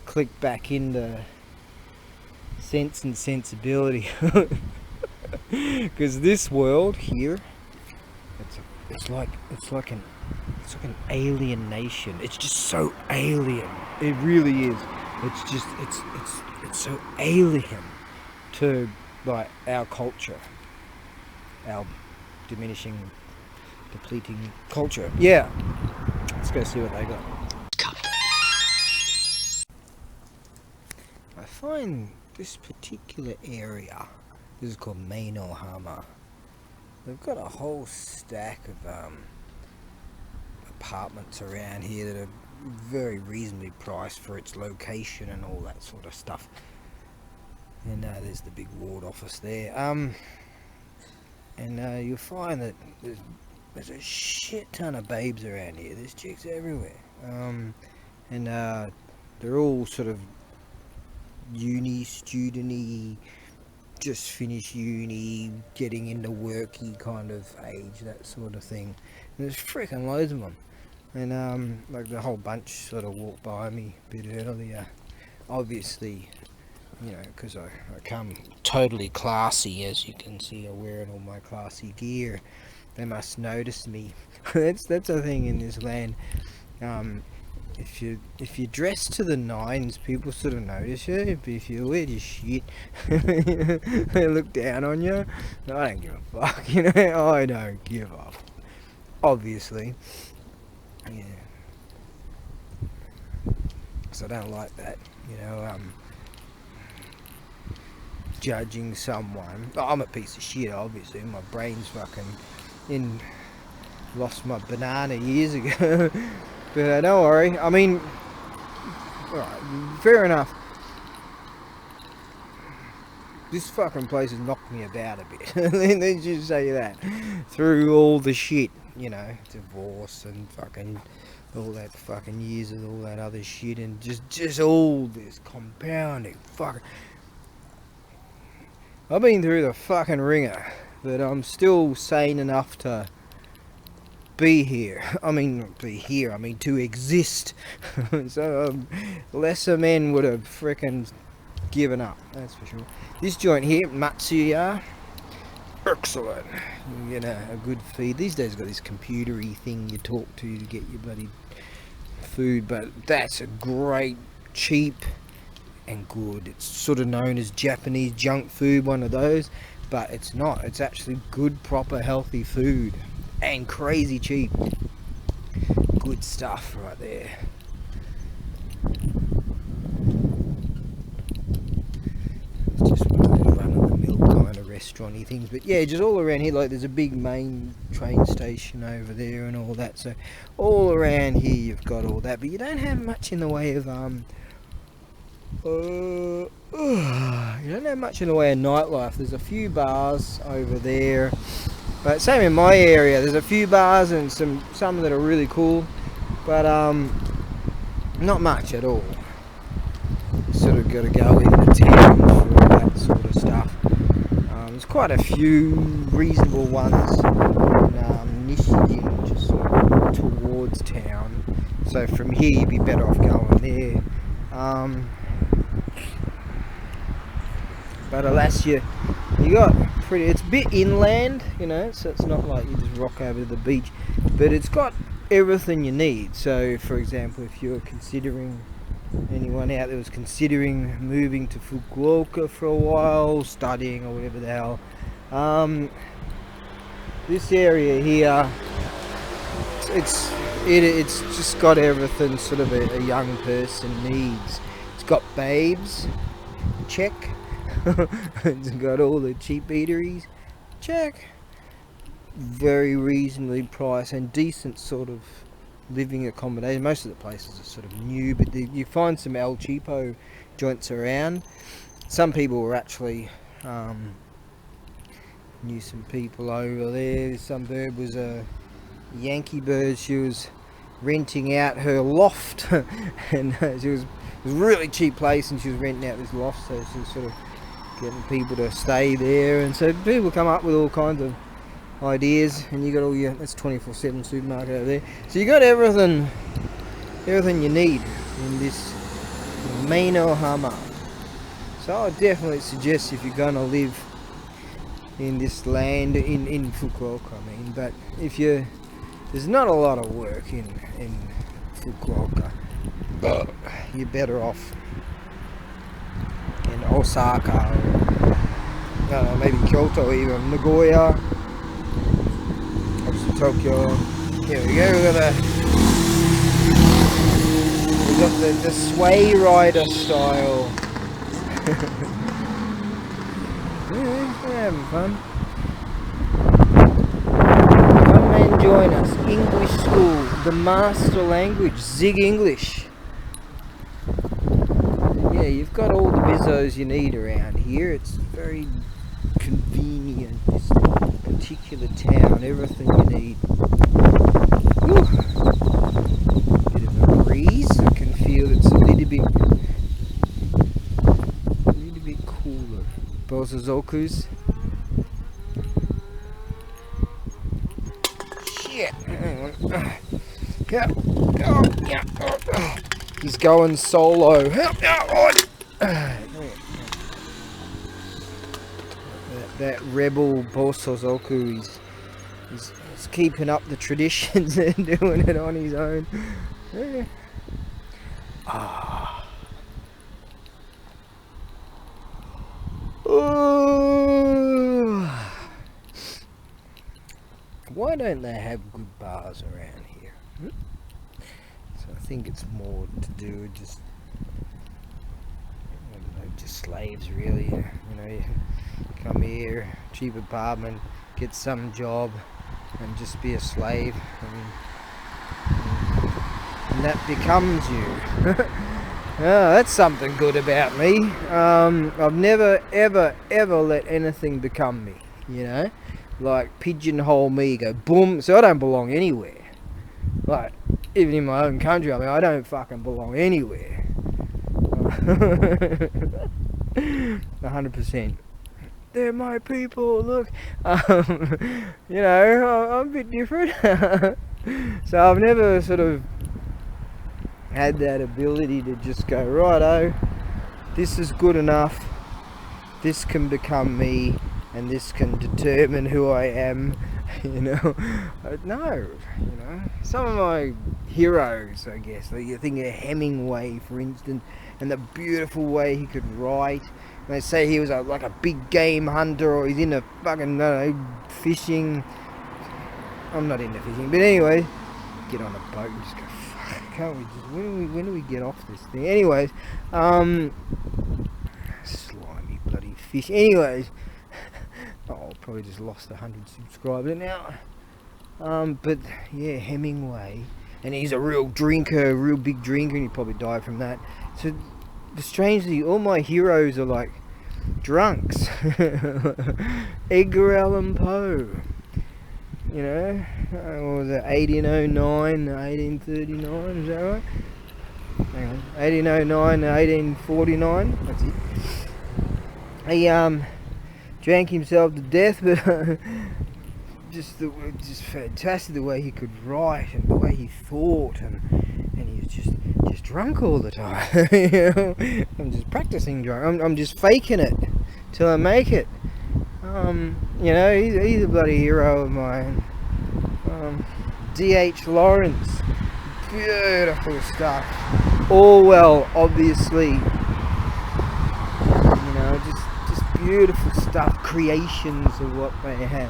click back into sense and sensibility. Because this world here, it's like an alien nation. It's just so alien. It really is. It's just it's so alien to like our culture, our diminishing, depleting culture. Yeah. Let's go see what they got. I find this particular area, this is called Mainohama. They've got a whole stack of apartments around here that are very reasonably priced for its location and all that sort of stuff. And there's the big ward office there. And you'll find that there's a shit ton of babes around here. There's chicks everywhere. And they're all sort of uni, student-y, just finished uni, getting into worky kind of age, that sort of thing. And there's freaking loads of them. And like the whole bunch sort of walked by me a bit earlier. Obviously, you know, because I come totally classy, as you can see. I'm wearing all my classy gear. They must notice me. that's a thing in this land. If you dress to the nines, people sort of notice you. But if you wear your shit, they look down on you. No, I don't give a fuck, you know. I don't give a fuck. Obviously, yeah. So I don't like that, you know. Judging someone. I'm a piece of shit, obviously. My brain's fucking lost my banana years ago. But don't worry. I mean, alright, fair enough. This fucking place has knocked me about a bit. Let's just say that. Through all the shit, you know, divorce and fucking all that fucking years of all that other shit, and just all this compounding fucking. I've been through the fucking ringer, but I'm still sane enough to be here. I mean, not be here, I mean to exist. So lesser men would have frickin' given up, that's for sure. This joint here, Matsuya, excellent. You get a good feed. These days got this computery thing you talk to get your bloody food, but that's a great, cheap and good. It's sort of known as Japanese junk food, one of those, but it's not. It's actually good, proper, healthy food. And crazy cheap. Good stuff right there. It's just one of those run-of-the-mill kind of restaurant-y things. But yeah, just all around here, like there's a big main train station over there and all that. So all around here you've got all that, but you don't have much in the way of you don't have much in the way of nightlife. There's a few bars over there, but same in my area. There's a few bars and some that are really cool, but not much at all. Sort of got to go into town for all that sort of stuff. There's quite a few reasonable ones in Michigan, just sort of towards town. So from here you'd be better off going there. But alas, you got pretty. It's a bit inland, you know, so it's not like you just rock over to the beach, but it's got everything you need. So, for example, if you're considering, anyone out there was considering moving to Fukuoka for a while, studying or whatever the hell, this area here, it's just got everything sort of a young person needs. It's got babes, check. It's got all the cheap eateries, check. Very reasonably priced and decent sort of living accommodation. Most of the places are sort of new, but you find some El Cheapo joints around. Some people were actually knew some people over there. Some bird was a Yankee bird. She was renting out her loft, and it was a really cheap place, and she was renting out this loft, so she was sort of getting people to stay there. And so people come up with all kinds of ideas, and you got all your, that's 24/7 supermarket over there, so you got everything you need in this Meinohama. So I definitely suggest, if you're gonna live in this land in Fukuoka, I mean, but if there's not a lot of work in Fukuoka, but you're better off in Osaka, or maybe Kyoto, even Nagoya, obviously Tokyo. Here we go. We've got the sway rider style. Yeah, we're having fun. Come and join us. English School, the master language, Zig English. Yeah, you've got all the bizzos you need around here. It's very convenient, this particular town. Everything you need. Whew. Bit of a breeze. I can feel it's a little bit cooler. Bosozokus. Shit. Hang on. Yeah. He's going solo. That rebel Bosozoku, he's keeping up the traditions and doing it on his own. Yeah. Why don't they have good bars around here? So I think it's more to do with just, I don't know, just slaves really. You know, you come here, cheap apartment, get some job, and just be a slave, and that becomes you. Oh, that's something good about me. I've never ever let anything become me, you know, like pigeonhole me, go boom. So I don't belong anywhere. Like, even in my own country, I mean, I don't fucking belong anywhere. 100%. They're my people, look. You know, I'm a bit different. So I've never sort of had that ability to just go, righto, this is good enough, this can become me, and this can determine who I am. You know, no, you know, some of my heroes, I guess, like you think of Hemingway, for instance, and the beautiful way he could write. And they say he was like a big game hunter, or he's into fucking, I don't know, fishing. I'm not into fishing, but anyway, get on a boat and just go, fuck, can't we just, when do we get off this thing? Anyways, slimy bloody fish. Anyways, probably just lost 100 subscribers now. But yeah, Hemingway, and he's a real drinker, a real big drinker, and he probably died from that. So strangely, all my heroes are like drunks. Edgar Allan Poe, you know, what was it, 1809 1839, is that right? Hang on, 1809 1849, that's it. He drank himself to death, but just fantastic the way he could write and the way he thought, and he was just drunk all the time. You know, I'm just practicing drunk. I'm just faking it till I make it. You know, he's a bloody hero of mine. D.H. Lawrence, beautiful stuff. Orwell, obviously. You know, just beautiful stuff. Creations of what they had.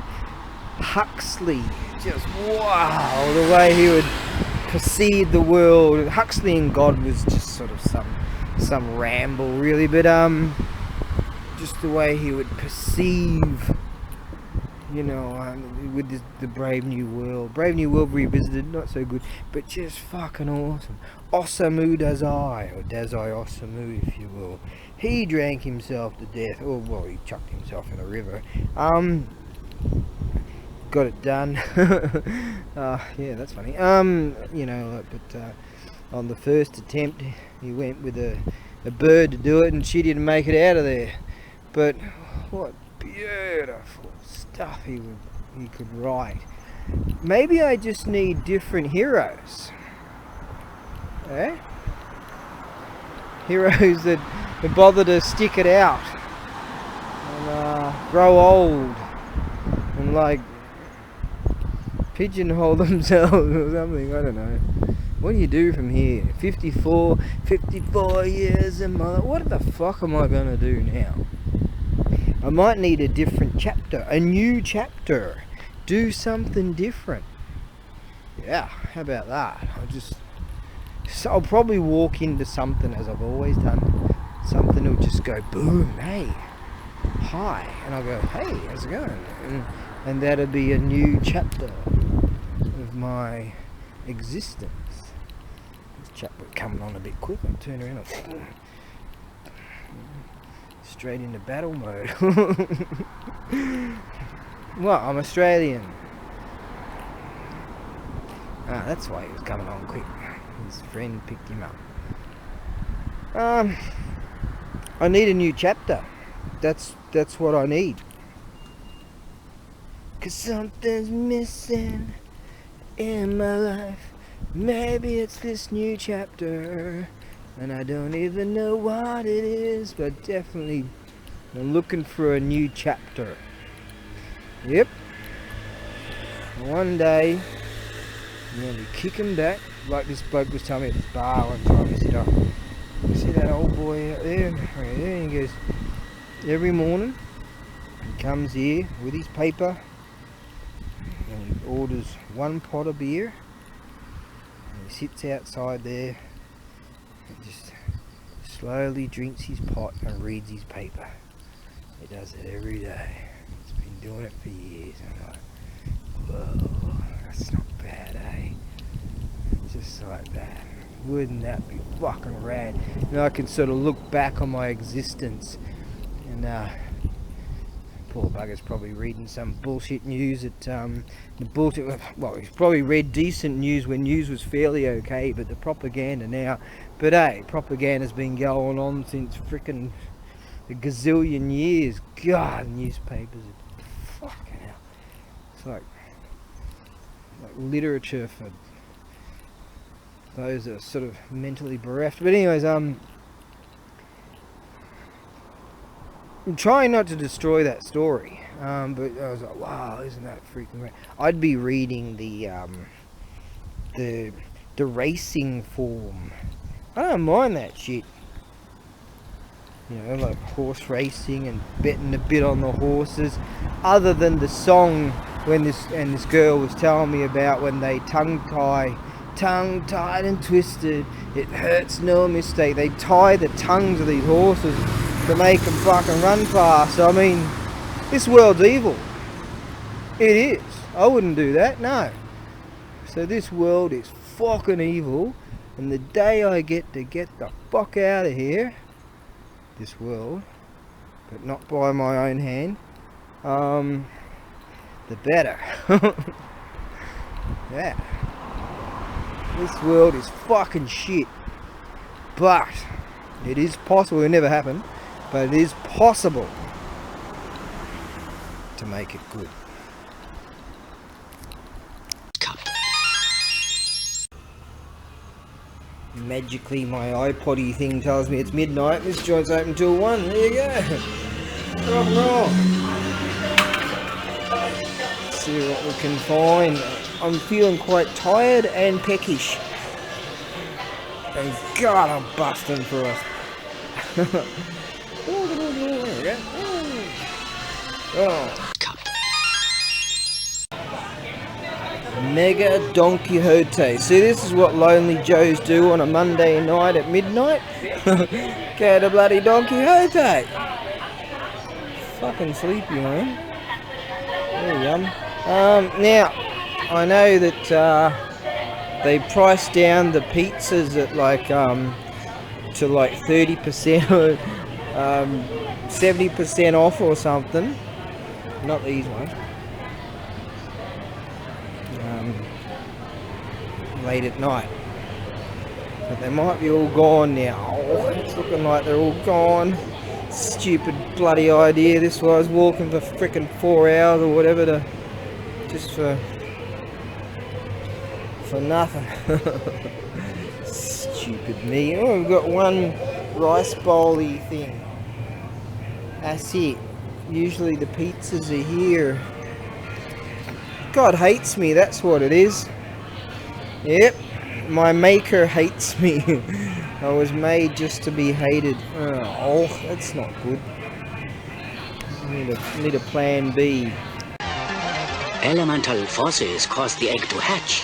Huxley, just wow, the way he would perceive the world. Huxley and God was just sort of some ramble, really, but just the way he would perceive, you know, with the Brave New World. Brave New World Revisited, not so good, but just fucking awesome. Osamu Dazai, or Dazai Osamu, if you will. He drank himself to death, or well, he chucked himself in a river. Got it done. Yeah, that's funny. You know, but on the first attempt, he went with a bird to do it, and she didn't make it out of there. But what beautiful stuff he could write. Maybe I just need different heroes. Eh? Heroes that bother to stick it out and grow old and like pigeonhole themselves or something, I don't know. What do you do from here? 54 years and what the fuck am I gonna do now? I might need a different chapter, a new chapter. Do something different. Yeah, how about that? I'll probably walk into something as I've always done. Something will just go boom, hey, hi, and I'll go, hey, how's it going? And that'll be a new chapter of my existence. This chapter coming on a bit quick. I'll turn around and straight into battle mode. Well, I'm Australian. That's why he was coming on quick. His friend picked him up. I need a new chapter. That's what I need. 'Cause something's missing in my life. Maybe it's this new chapter, and I don't even know what it is, but definitely I'm looking for a new chapter. Yep. One day I'm going to be kicking back, like this bloke was telling me at this bar one time. He said, oh, you see that old boy out there? Right there? And he goes, every morning he comes here with his paper and he orders one pot of beer, and he sits outside there and just slowly drinks his pot and reads his paper. He does it every day. He's been doing it for years. I'm like, whoa, that's not bad, eh? Just like that. Wouldn't that be fucking rad? You know, I can sort of look back on my existence, and poor bugger's probably reading some bullshit news at well, he's probably read decent news when news was fairly okay, but the propaganda now. But hey, propaganda's been going on since frickin' a gazillion years. God, newspapers are fucking hell. It's like literature for those that are sort of mentally bereft. But anyways, I'm trying not to destroy that story. But I was like, wow, isn't that freaking great? I'd be reading the racing form. I don't mind that shit. You know, like horse racing and betting a bit on the horses. Other than the song when this girl was telling me about when they tongue-tied and twisted, it hurts no mistake. They tie the tongues of these horses to make them fucking run fast. I mean, this world's evil. It is. I wouldn't do that, no. So this world is fucking evil, and the day I get to get the fuck out of here, this world, but not by my own hand, the better. Yeah. This world is fucking shit. But it is possible, it never happened, but it is possible to make it good. Magically my iPoddy thing tells me it's midnight. This joint's open till 1. There you go. Rock and roll. Let's see what we can find. I'm feeling quite tired and peckish. And God, I'm busting for us. Oh. Mega Don Quixote. See, this is what Lonely Joes do on a Monday night at midnight. Go to bloody Don Quixote. Fucking sleepy, man. There you go. Now, I know that they priced down the pizzas at like to like 30%, 70% off or something. Not these ones. Late at night, but they might be all gone now. Oh, it's looking like they're all gone. Stupid bloody idea. This was walking for frickin' 4 hours or whatever to just for nothing. Stupid me. Oh, we've got one rice bowl-y thing. That's it. Usually the pizzas are here. God hates me, that's what it is. Yep, my maker hates me. I was made just to be hated. Oh, that's not good. I need a plan B. Elemental forces caused the egg to hatch.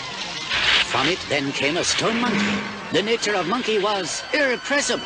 From it then came a stone monkey. The nature of monkey was irrepressible.